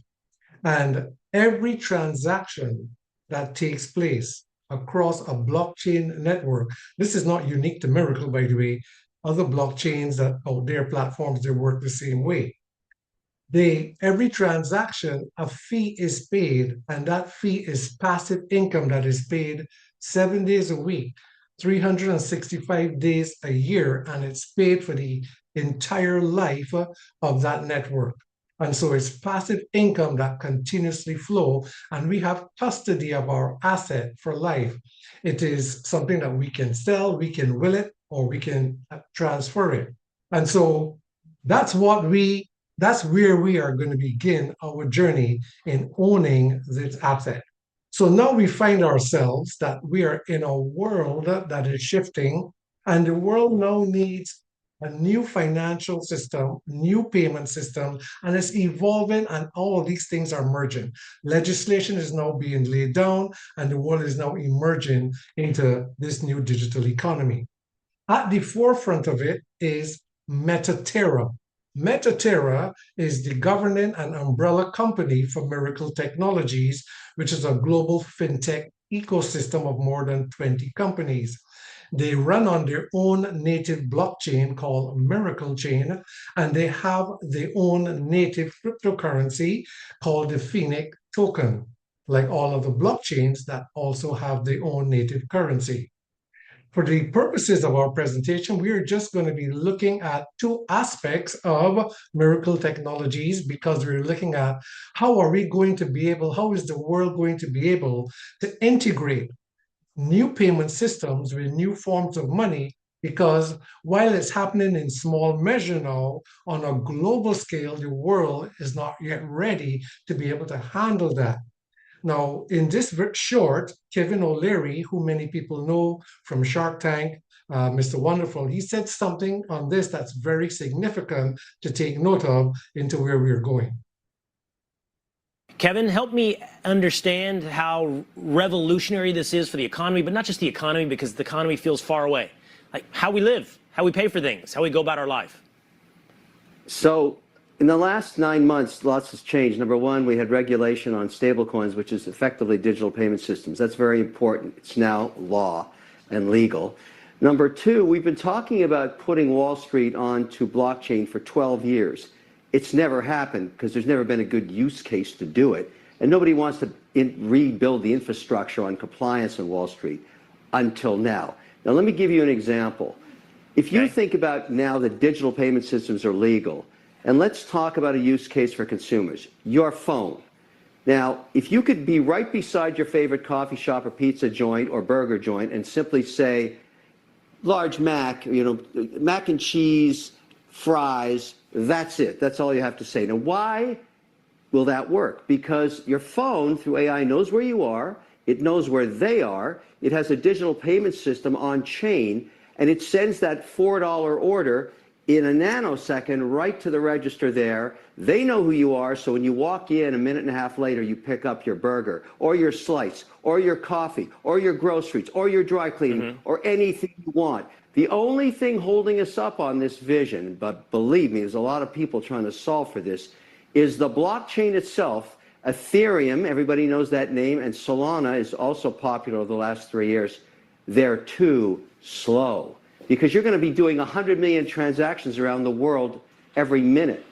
and every transaction that takes place across a blockchain network, this is not unique to Miracle, by the way. Other blockchains that out there, platforms, they work the same way. Every transaction, a fee is paid, and that fee is passive income that is paid 7 days a week, 365 days a year, and it's paid for the entire life of that network. And so it's passive income that continuously flow, and we have custody of our asset for life. It is something that we can sell, we can will it, or we can transfer it. And so that's where we are going to begin our journey in owning this asset. So now we find ourselves that we are in a world that is shifting, and the world now needs a new financial system, new payment system, and it's evolving, and all of these things are merging. Legislation is now being laid down, and the world is now emerging into this new digital economy. At the forefront of it is MetaTerra. MetaTerra is the governing and umbrella company for Miracle Technologies, which is a global fintech ecosystem of more than 20 companies. They run on their own native blockchain called Miracle Chain, and they have their own native cryptocurrency called the Phoenix token, like all of the blockchains that also have their own native currency. For the purposes of our presentation, we are just going to be looking at two aspects of Miracle Technologies, because we're looking at how is the world going to be able to integrate new payment systems with new forms of money, because while it's happening in small measure now, on a global scale, the world is not yet ready to be able to handle that. Now, in this short, Kevin O'Leary, who many people know from Shark Tank, Mr. Wonderful, he said something on this that's very significant to take note of into where we're going. Kevin, help me understand how revolutionary this is for the economy, but not just the economy, because the economy feels far away. Like how we live, how we pay for things, how we go about our life. So in the last 9 months, lots has changed. Number one, we had regulation on stablecoins, which is effectively digital payment systems. That's very important. It's now law and legal. Number two, we've been talking about putting Wall Street onto blockchain for 12 years. It's never happened because there's never been a good use case to do it. And nobody wants to rebuild the infrastructure on compliance on Wall Street until now. Now, let me give you an example. If you think about now that digital payment systems are legal, and let's talk about a use case for consumers, your phone. Now, if you could be right beside your favorite coffee shop or pizza joint or burger joint and simply say, large Mac, mac and cheese, fries, that's it. That's all you have to say. Now, why will that work? Because your phone, through AI, knows where you are. It knows where they are. It has a digital payment system on chain, and it sends that $4 order in a nanosecond right to the register there. They know who you are, so when you walk in a minute and a half later, you pick up your burger or your slice or your coffee or your groceries or your dry cleaning or anything you want. The only thing holding us up on this vision, but believe me, there's a lot of people trying to solve for this, is the blockchain itself. Ethereum, everybody knows that name, and Solana is also popular over the last 3 years. They're too slow, because you're going to be doing 100 million transactions around the world every minute.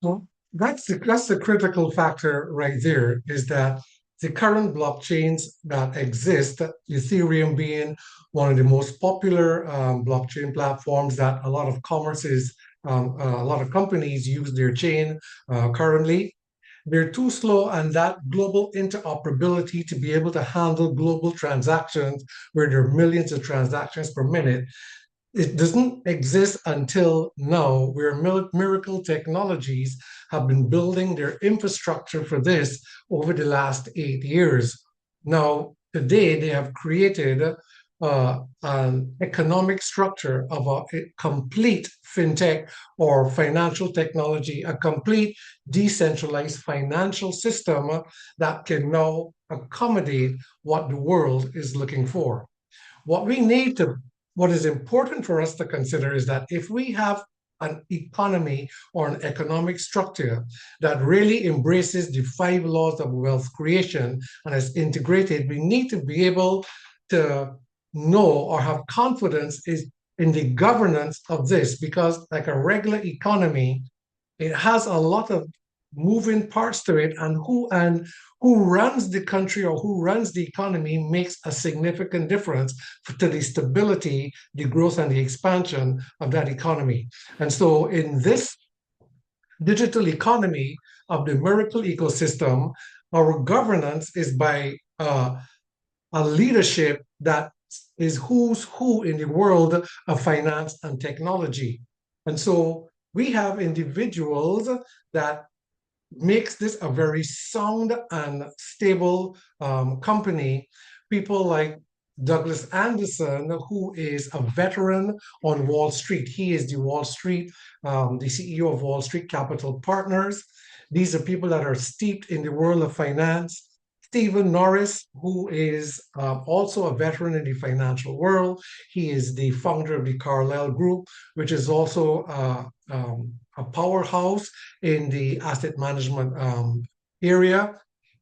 Well, that's the critical factor right there, is that the current blockchains that exist, Ethereum being one of the most popular blockchain platforms that a lot of companies use their chain currently. They're too slow, and that global interoperability to be able to handle global transactions where there are millions of transactions per minute, it doesn't exist until now, where Miracle Technologies have been building their infrastructure for this over the last 8 years. Now, today, they have created an economic structure of a complete fintech or financial technology, a complete decentralized financial system that can now accommodate what the world is looking for. What is important for us to consider is that if we have an economy or an economic structure that really embraces the 5 laws of wealth creation and is integrated, we need to be able to know or have confidence in the governance of this, because like a regular economy, it has a lot of moving parts to it, and who runs the country or who runs the economy makes a significant difference to the stability, the growth, and the expansion of that economy. And so in this digital economy of the Miracle ecosystem, our governance is by a leadership that is who's who in the world of finance and technology. And so we have individuals that makes this a very sound and stable company. People like Douglas Anderson, who is a veteran on Wall Street. He is the CEO of Wall Street Capital Partners. These are people that are steeped in the world of finance. Stephen Norris, who is also a veteran in the financial world. He is the founder of the Carlyle Group, which is also a powerhouse in the asset management area.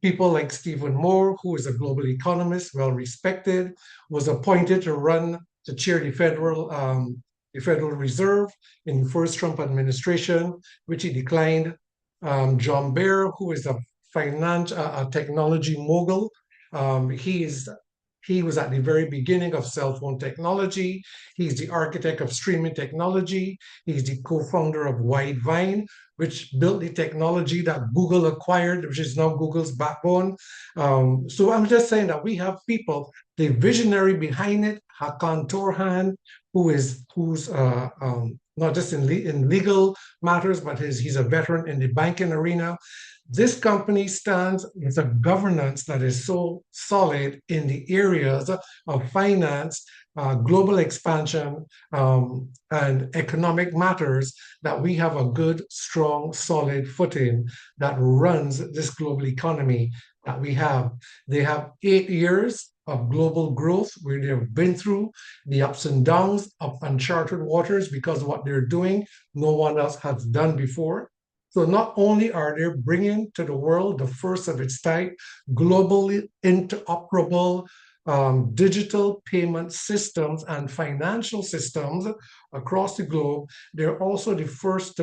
People like Stephen Moore, who is a global economist, well respected, was appointed to chair the Federal Reserve in the first Trump administration, which he declined. John Bear, who is a technology mogul. He was at the very beginning of cell phone technology. He's the architect of streaming technology. He's the co-founder of Widevine, which built the technology that Google acquired, which is now Google's backbone. So I'm just saying that we have people, the visionary behind it, Hakan Torhan, who's not just in legal matters, but he's a veteran in the banking arena. This company stands with a governance that is so solid in the areas of finance, global expansion, and economic matters, that we have a good, strong, solid footing that runs this global economy that we have. They have 8 years of global growth where they have been through the ups and downs of uncharted waters, because what they're doing, no one else has done before. So not only are they bringing to the world the first of its type, globally interoperable digital payment systems and financial systems across the globe, they're also the first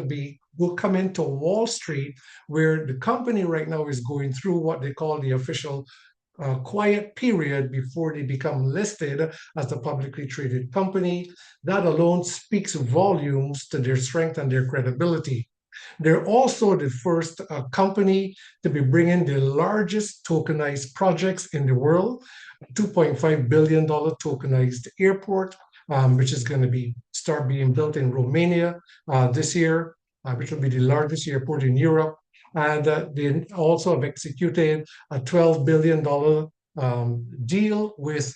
will come into Wall Street, where the company right now is going through what they call the official quiet period before they become listed as a publicly traded company. That alone speaks volumes to their strength and their credibility. They're also the first company to be bringing the largest tokenized projects in the world, $2.5 billion tokenized airport, which is going to start being built in Romania this year, which will be the largest airport in Europe. And they also have executed a $12 billion deal with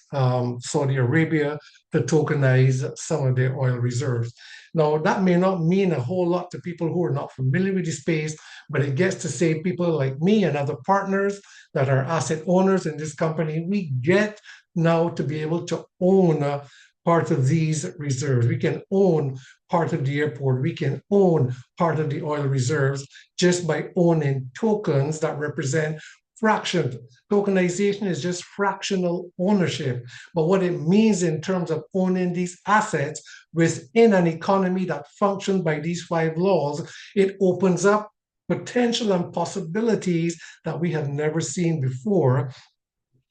Saudi Arabia to tokenize some of their oil reserves. Now, that may not mean a whole lot to people who are not familiar with the space, but it gets to say people like me and other partners that are asset owners in this company, we get now to be able to own part of these reserves. We can own part of the airport. We can own part of the oil reserves just by owning tokens that represent fraction. Tokenization is just fractional ownership. But what it means in terms of owning these assets within an economy that functions by these 5 laws, it opens up potential and possibilities that we have never seen before.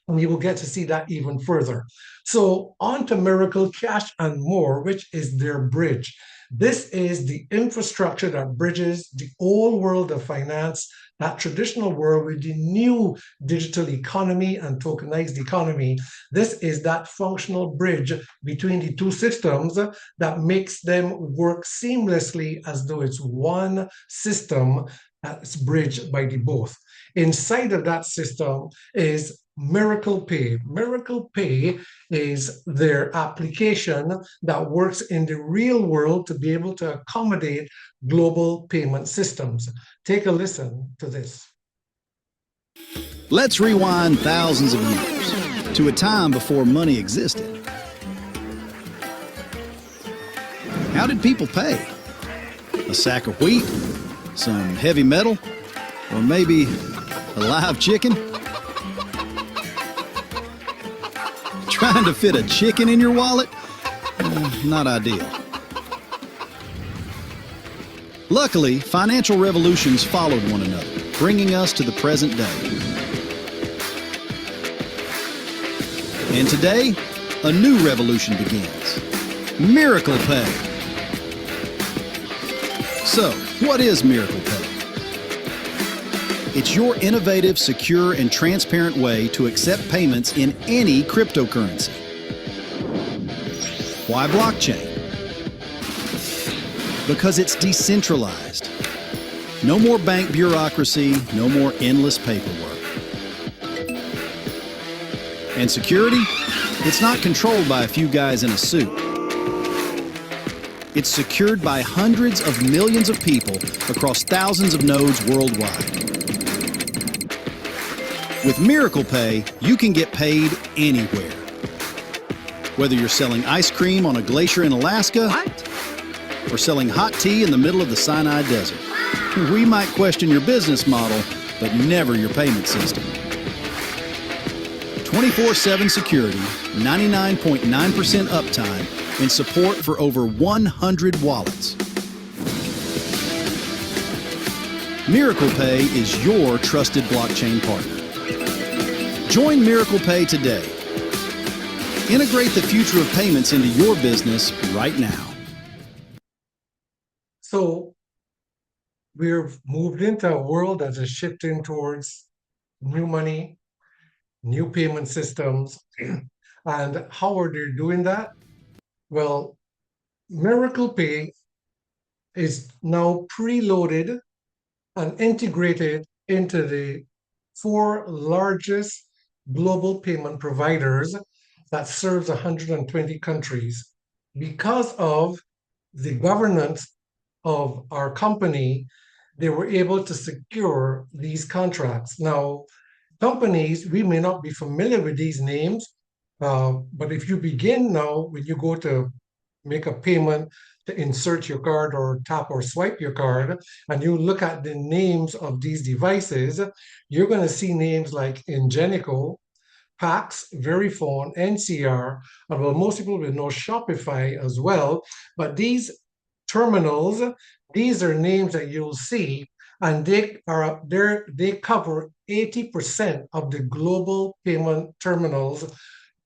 And you will get to see that even further. So on to Miracle Cash and More, which is their bridge. This is the infrastructure that bridges the old world of finance, that traditional world, with the new digital economy and tokenized economy. This is that functional bridge between the two systems that makes them work seamlessly as though it's one system that's bridged by the both. Inside of that system is Miracle Pay. Miracle Pay is their application that works in the real world to be able to accommodate global payment systems. Take a listen to this. Let's rewind thousands of years to a time before money existed. How did people pay? A sack of wheat? Some heavy metal? Or maybe a live chicken? Trying to fit a chicken in your wallet? Not ideal. Luckily, financial revolutions followed one another, bringing us to the present day. And today, a new revolution begins. Miracle Pay. So, what is Miracle Pay? It's your innovative, secure, and transparent way to accept payments in any cryptocurrency. Why blockchain? Because it's decentralized. No more bank bureaucracy, no more endless paperwork. And security? It's not controlled by a few guys in a suit. It's secured by hundreds of millions of people across thousands of nodes worldwide. With Miracle Pay, you can get paid anywhere. Whether you're selling ice cream on a glacier in Alaska or selling hot tea in the middle of the Sinai Desert. We might question your business model, but never your payment system. 24/7 security, 99.9% uptime, and support for over 100 wallets. Miracle Pay is your trusted blockchain partner. Join Miracle Pay today. Integrate the future of payments into your business right now. So we've moved into a world that is shifting towards new money, new payment systems. And how are they doing that? Well, Miracle Pay is now preloaded and integrated into the 4 largest global payment providers that serves 120 countries. Because of the governance of our company, they were able to secure these contracts. Now, companies, we may not be familiar with these names, but if you begin now, when you go to make a payment, to insert your card or tap or swipe your card, and you look at the names of these devices, you're going to see names like Ingenico, Pax, Verifone, NCR, and well, most people will know Shopify as well. But these terminals, these are names that you'll see, and they cover 80% of the global payment terminals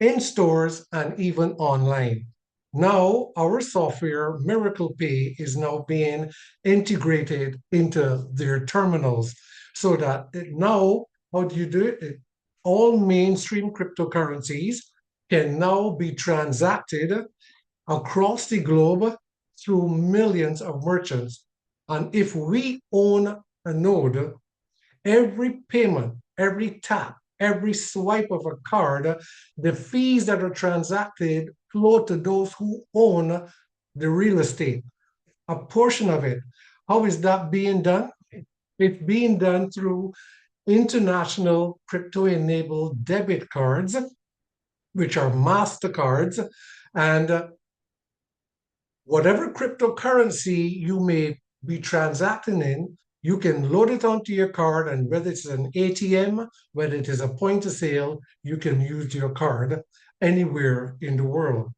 in stores and even online. Now, our software, Miracle Pay, is now being integrated into their terminals so that now, how do you do it? All mainstream cryptocurrencies can now be transacted across the globe through millions of merchants. And if we own a node, every payment, every tap, every swipe of a card, the fees that are transacted flow to those who own the real estate. A portion of it. How is that being done? It's being done through international crypto-enabled debit cards, which are MasterCards, and whatever cryptocurrency you may be transacting in, you can load it onto your card, and whether it's an ATM, whether it is a point of sale, you can use your card anywhere in the world.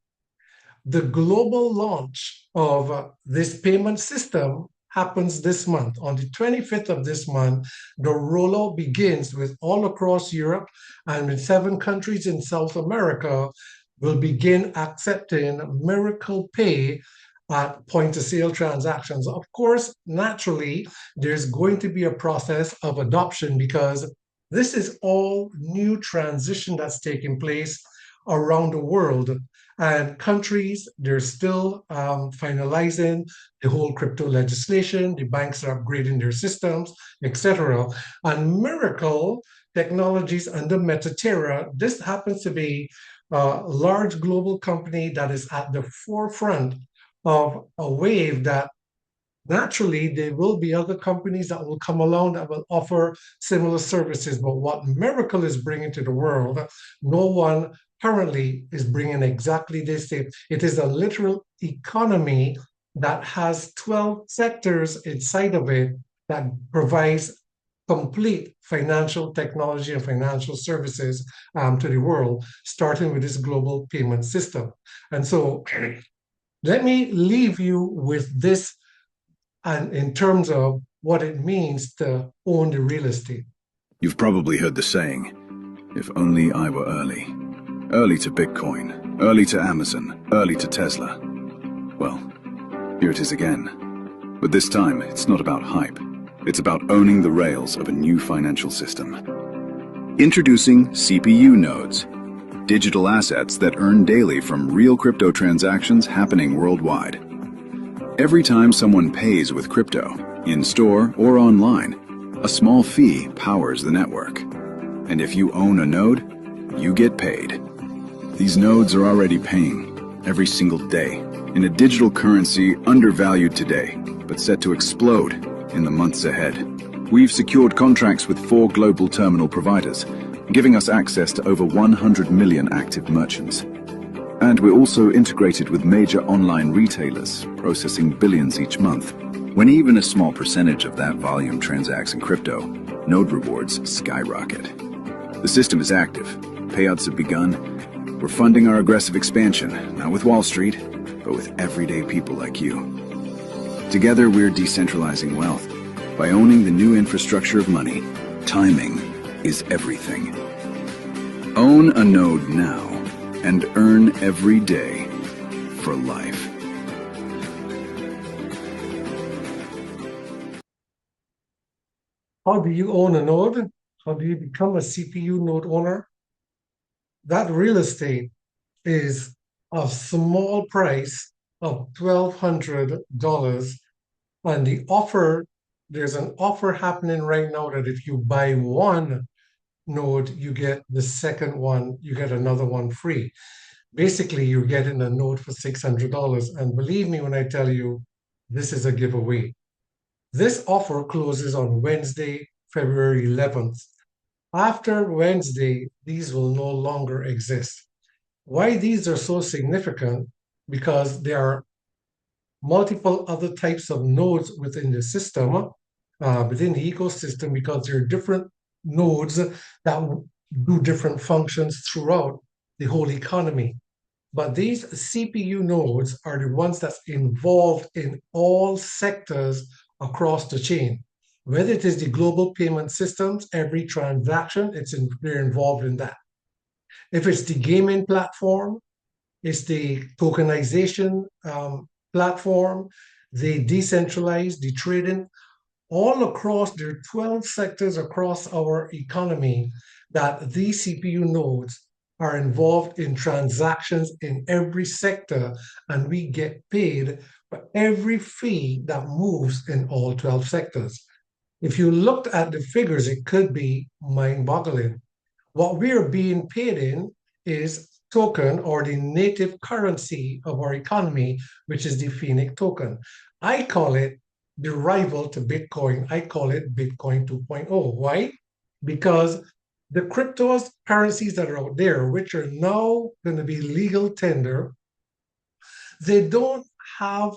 The global launch of this payment system happens this month. On the 25th of this month, the rollout begins with all across Europe, and in 7 countries in South America will begin accepting Miracle Pay at point of sale transactions. Of course, naturally, there's going to be a process of adoption because this is all new transition that's taking place around the world. And countries, they're still finalizing the whole crypto legislation. The banks are upgrading their systems, etc. And Miracle Technologies under Metaterra, this happens to be a large global company that is at the forefront of a wave that naturally there will be other companies that will come along that will offer similar services. But what Miracle is bringing to the world, no one currently is bringing exactly this. It is a literal economy that has 12 sectors inside of it that provides complete financial technology and financial services to the world, starting with this global payment system. And so let me leave you with this and in terms of what it means to own the real estate. You've probably heard the saying, if only I were early. Early to Bitcoin, early to Amazon, early to Tesla. Well, here it is again. But this time, it's not about hype. It's about owning the rails of a new financial system. Introducing CPU nodes, digital assets that earn daily from real crypto transactions happening worldwide. Every time someone pays with crypto, in-store or online, a small fee powers the network. And if you own a node, you get paid. These nodes are already paying every single day in a digital currency undervalued today, but set to explode in the months ahead. We've secured contracts with 4 global terminal providers, giving us access to over 100 million active merchants. And we're also integrated with major online retailers, processing billions each month. When even a small percentage of that volume transacts in crypto, node rewards skyrocket. The system is active. Payouts have begun. We're funding our aggressive expansion, not with Wall Street, but with everyday people like you. Together, we're decentralizing wealth. By owning the new infrastructure of money, timing is everything. Own a node now and earn every day for life. How do you own a node? How do you become a CPU node owner? That real estate is a small price of $1,200. And the offer, there's an offer happening right now that if you buy one node, you get the second one, you get another one free. Basically, you're getting a node for $600. And believe me when I tell you, this is a giveaway. This offer closes on Wednesday, February 11th. After Wednesday, these will no longer exist. Why these are so significant? Because there are multiple other types of nodes within the system, within the ecosystem, because there are different nodes that do different functions throughout the whole economy. But these CPU nodes are the ones that's involved in all sectors across the chain. Whether it is the global payment systems, every transaction, they're involved in that. If it's the gaming platform, it's the tokenization platform, the decentralized, the trading, all across, there are 12 sectors across our economy that these CPU nodes are involved in transactions in every sector, and we get paid for every fee that moves in all 12 sectors. If you looked at the figures, it could be mind-boggling. What we are being paid in is token, or the native currency of our economy, which is the Phoenix token. I call it the rival to Bitcoin. I call it Bitcoin 2.0. Why? Because the cryptocurrencies that are out there, which are now going to be legal tender, they don't have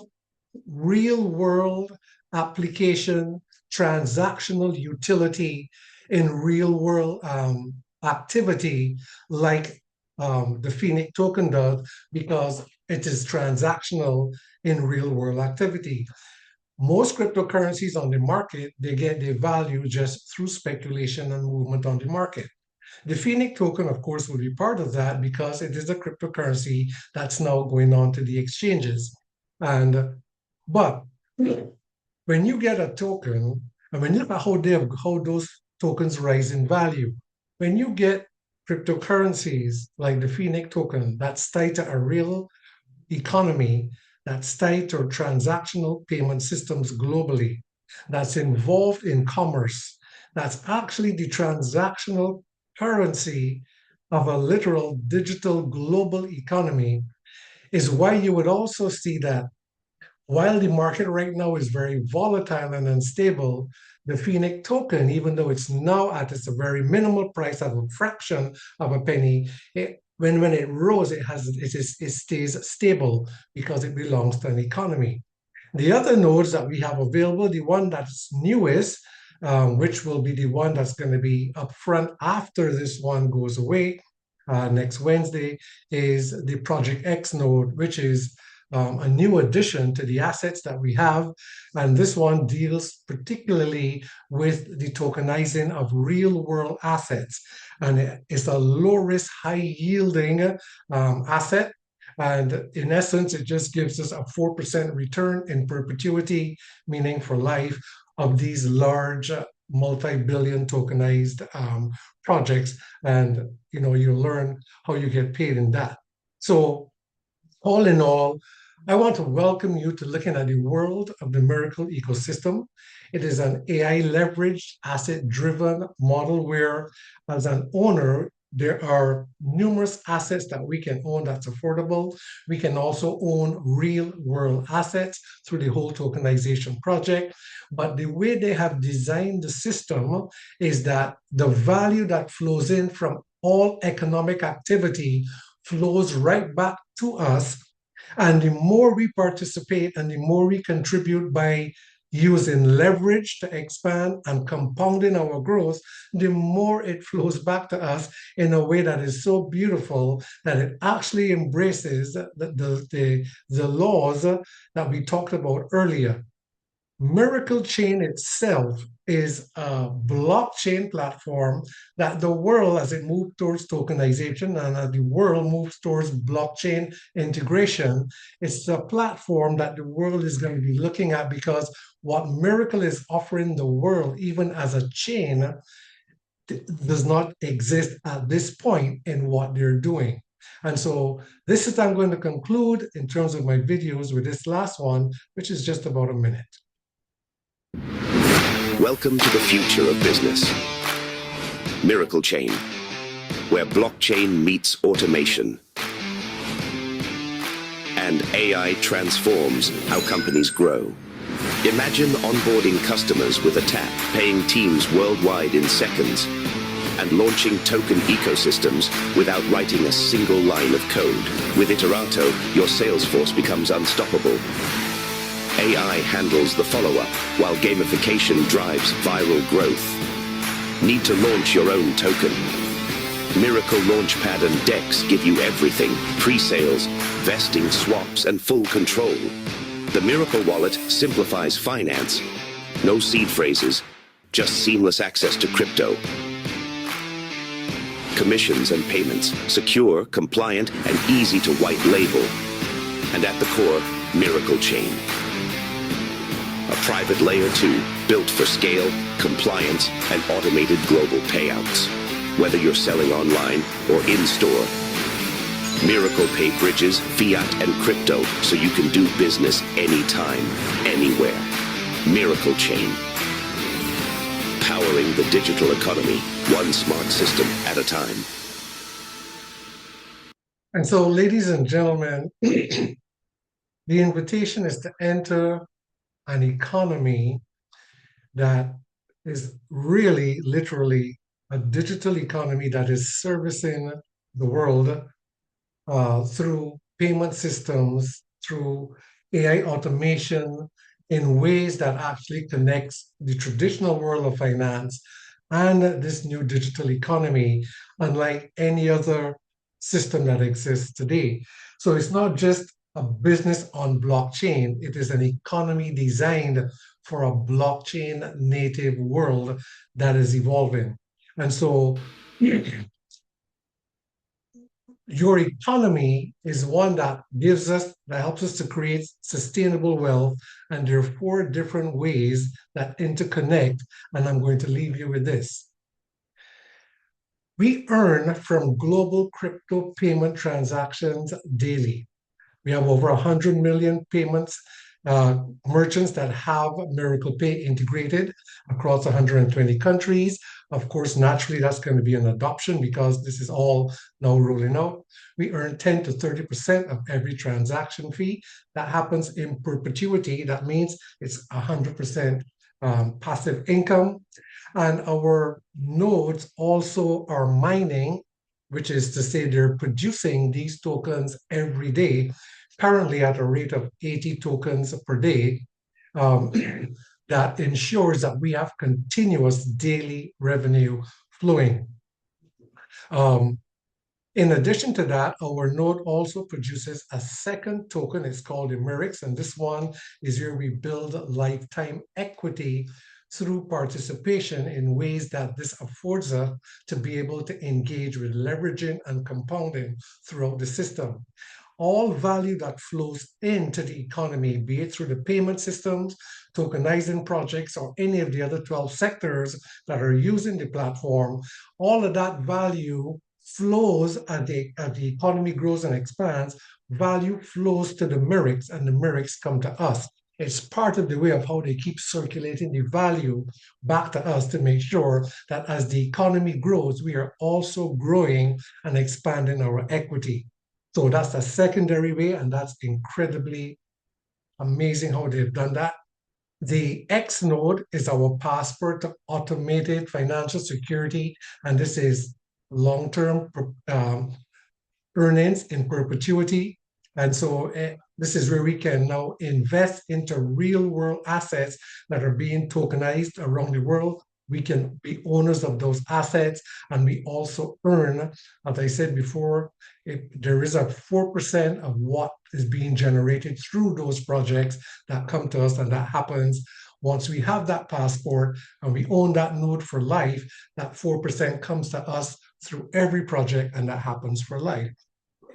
real world application, transactional utility in real world activity like the Phoenix token does, because it is transactional in real world activity. Most cryptocurrencies on the market, they get their value just through speculation and movement on the market. The Phoenix token, of course, will be part of that because it is a cryptocurrency that's now going on to the exchanges. But when you get a token, and when you look at how those tokens rise in value, when you get cryptocurrencies like the Phoenix token that's tied to a real economy, that's tied to transactional payment systems globally, that's involved in commerce, that's actually the transactional currency of a literal digital global economy, is why you would also see that while the market right now is very volatile and unstable, the Phoenix token, even though it's now at its very minimal price of a fraction of a penny, when it rose, it stays stable because it belongs to an economy. The other nodes that we have available, the one that's newest, which will be the one that's going to be upfront after this one goes away next Wednesday, is the Project X node, which is a new addition to the assets that we have. And this one deals particularly with the tokenizing of real world assets. And it's a low risk, high yielding asset. And in essence, it just gives us a 4% return in perpetuity, meaning for life, of these large multi-billion tokenized projects. And you learn how you get paid in that. So all in all, I want to welcome you to looking at the world of the Miracle ecosystem. It is an AI leveraged, asset driven model where, as an owner, there are numerous assets that we can own that's affordable. We can also own real world assets through the whole tokenization project. But the way they have designed the system is that the value that flows in from all economic activity flows right back to us. And the more we participate and the more we contribute by using leverage to expand and compounding our growth, the more it flows back to us in a way that is so beautiful that it actually embraces the laws that we talked about earlier. Miracle Chain itself is a blockchain platform that the world, as it moves towards tokenization and as the world moves towards blockchain integration, it's a platform that the world is going to be looking at, because what Miracle is offering the world, even as a chain, does not exist at this point in what they're doing. And so this is, I'm going to conclude in terms of my videos with this last one, which is just about a minute. Welcome to the future of business. Miracle Chain, where blockchain meets automation and AI transforms how companies grow. Imagine onboarding customers with a tap, paying teams worldwide in seconds, and launching token ecosystems without writing a single line of code. With Iterato, your sales force becomes unstoppable. AI handles the follow-up, while gamification drives viral growth. Need to launch your own token? Miracle Launchpad and DEX give you everything: pre-sales, vesting, swaps, and full control. The Miracle Wallet simplifies finance. No seed phrases, just seamless access to crypto. Commissions and payments, secure, compliant, and easy to white label. And at the core, Miracle Chain. A private layer 2, built for scale, compliance, and automated global payouts. Whether you're selling online or in-store, Miracle Pay bridges fiat and crypto so you can do business anytime, anywhere. Miracle Chain. Powering the digital economy, one smart system at a time. And so, ladies and gentlemen, the invitation is to enter an economy that is really, literally a digital economy that is servicing the world through payment systems, through AI automation, in ways that actually connects the traditional world of finance and this new digital economy, unlike any other system that exists today. So it's not just a business on blockchain. It is an economy designed for a blockchain native world that is evolving. And so your economy is one that helps us to create sustainable wealth. And there are 4 different ways that interconnect. And I'm going to leave you with this. We earn from global crypto payment transactions daily. We have over 100 million payments merchants that have Miracle Pay integrated across 120 countries. Of course, naturally, that's going to be an adoption because this is all now rolling out. We earn 10 to 30% of every transaction fee. That happens in perpetuity. That means it's 100% passive income. And our nodes also are mining, which is to say they're producing these tokens every day, currently at a rate of 80 tokens per day. That ensures that we have continuous daily revenue flowing. In addition to that, our node also produces a second token. It's called the Merix, and this one is where we build lifetime equity through participation in ways that this affords us to be able to engage with leveraging and compounding throughout the system. All value that flows into the economy, be it through the payment systems, tokenizing projects, or any of the other 12 sectors that are using the platform, all of that value flows as the economy grows and expands. Value flows to the Merix, and the Merix come to us. It's part of the way of how they keep circulating the value back to us to make sure that as the economy grows, we are also growing and expanding our equity. So that's a secondary way, and that's incredibly amazing how they've done that. The X node is our passport to automated financial security, and this is long-term earnings in perpetuity. And so this is where we can now invest into real-world assets that are being tokenized around the world. We can be owners of those assets, and we also earn, as I said before, there is a 4% of what is being generated through those projects that come to us, and that happens once we have that passport and we own that node for life. That 4% comes to us through every project, and that happens for life.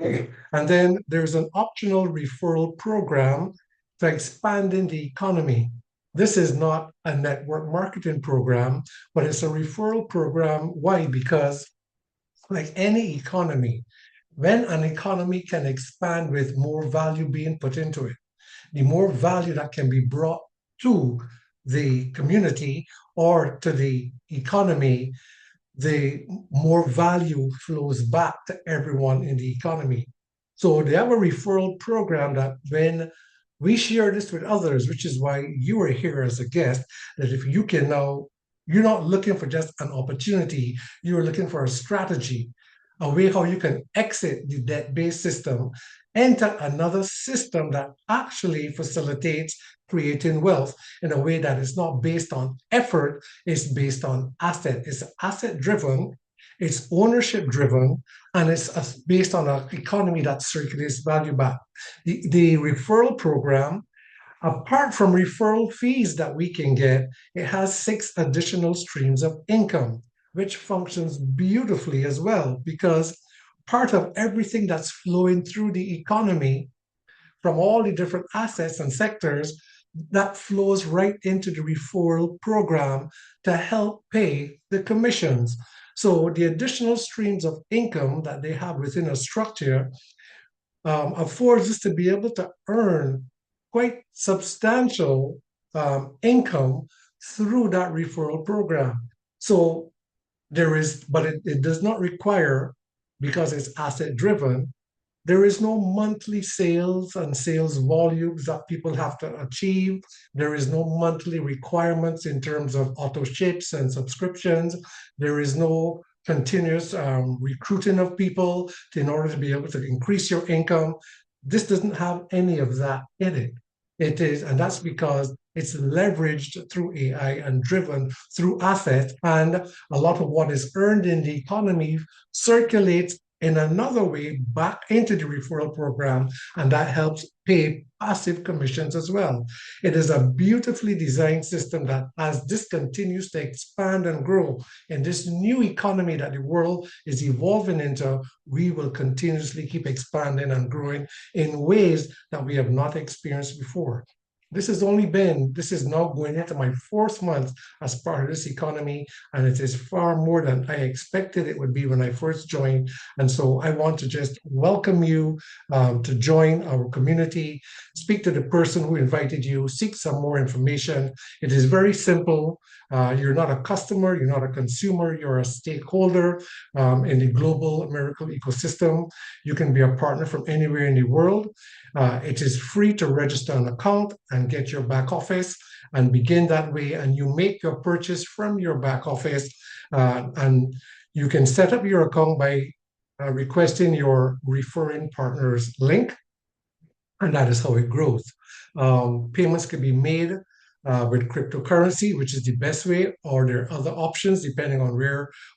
And then there's an optional referral program to expanding the economy. This is not a network marketing program, but it's a referral program. Why? Because like any economy, when an economy can expand with more value being put into it, the more value that can be brought to the community or to the economy, the more value flows back to everyone in the economy. So they have a referral program that when we share this with others, which is why you are here as a guest, that if you can now, you're not looking for just an opportunity, you're looking for a strategy, a way how you can exit the debt-based system, enter another system that actually facilitates creating wealth in a way that is not based on effort, it's based on asset. It's asset-driven, it's ownership-driven, and it's based on an economy that circulates value back. The referral program, apart from referral fees that we can get, it has 6 additional streams of income, which functions beautifully as well, because part of everything that's flowing through the economy from all the different assets and sectors, that flows right into the referral program to help pay the commissions. So the additional streams of income that they have within a structure affords us to be able to earn quite substantial income through that referral program. So there is, but it does not require, because it's asset driven, there is no monthly sales and sales volumes that people have to achieve. There is no monthly requirements in terms of auto ships and subscriptions. There is no continuous recruiting of people in order to be able to increase your income. This doesn't have any of that in it. It is, and that's because it's leveraged through AI and driven through assets, and a lot of what is earned in the economy circulates in another way back into the referral program, and that helps pay passive commissions as well. It is a beautifully designed system that, as this continues to expand and grow in this new economy that the world is evolving into, we will continuously keep expanding and growing in ways that we have not experienced before. This is now going into my 4th month as part of this economy, and it is far more than I expected it would be when I first joined. And so I want to just welcome you to join our community, speak to the person who invited you, seek some more information. It is very simple. You're not a customer, you're not a consumer, you're a stakeholder in the global Miracle ecosystem. You can be a partner from anywhere in the world. It is free to register an account and get your back office and begin that way. And you make your purchase from your back office, and you can set up your account by requesting your referring partner's link, and that is how it grows. Payments can be made with cryptocurrency, which is the best way, or there are other options depending on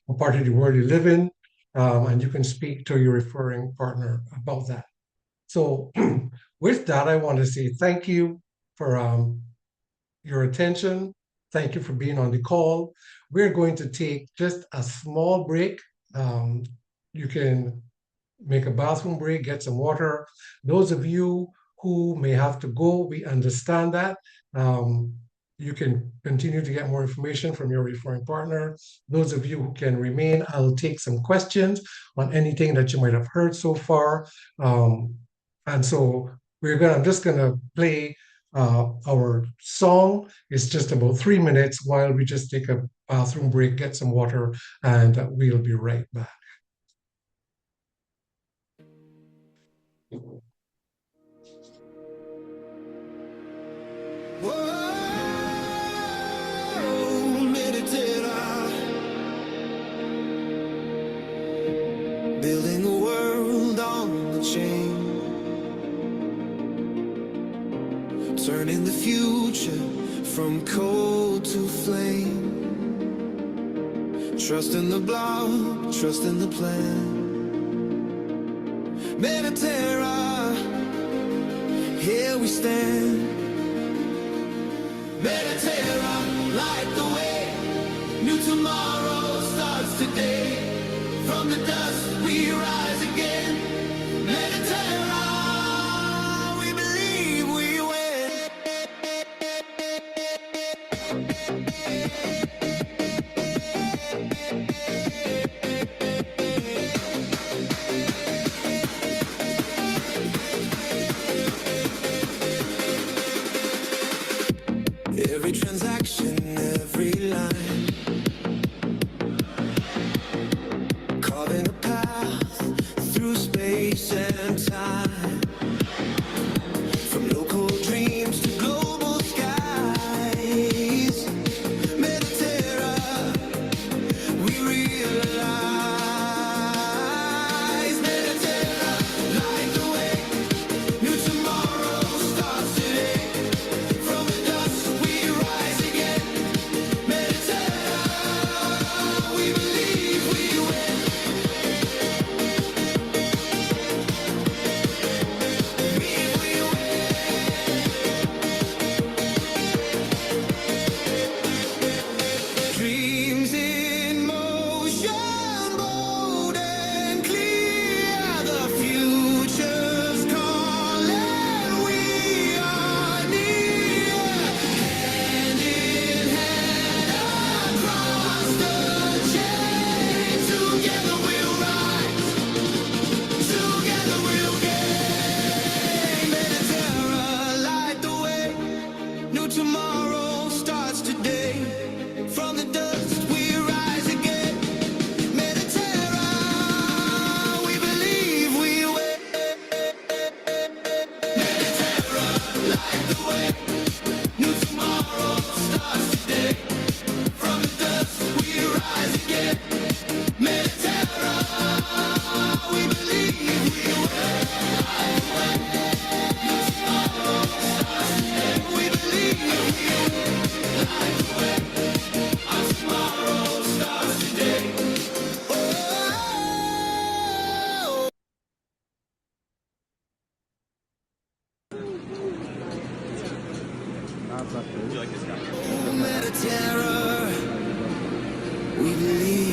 what part of the world you live in, and you can speak to your referring partner about that. So with that, I want to say thank you for your attention. Thank you for being on the call. We're going to take just a small break. You can make a bathroom break, get some water. Those of you who may have to go, we understand that. You can continue to get more information from your referring partner. Those of you who can remain, I'll take some questions on anything that you might have heard so far. And so I'm just gonna play our song. It's just about 3 minutes while we just take a bathroom break, get some water, and we'll be right back. Building a world on the chain, turning the future from cold to flame. Trust in the block, trust in the plan. Mediterra, here we stand. Mediterra, light the way. New tomorrow starts today. From the dust we rise again. Mediterra, we believe we win. Every transaction, every line, carving a path through space and time. From local dreams to global skies, Mediterra, we realize. Mediterra, light the way. New tomorrow starts today. From the dust we rise again. Mediterra, we believe we win. Dreams in motion, bold and clear. The future's calling, we are near. Hand in hand across the chain. Together we'll rise, together we'll gain. Mediterra, light the way. New tomorrow starts today. From the dust we rise again. Mediterra, we believe we win. Mediterra, light the way. New tomorrow starts today. From the dust we rise again. Mediterra, we believe we win. New tomorrow starts today. We believe we win. Light the way. Our tomorrow starts today. Oh, No matter terror, we believe.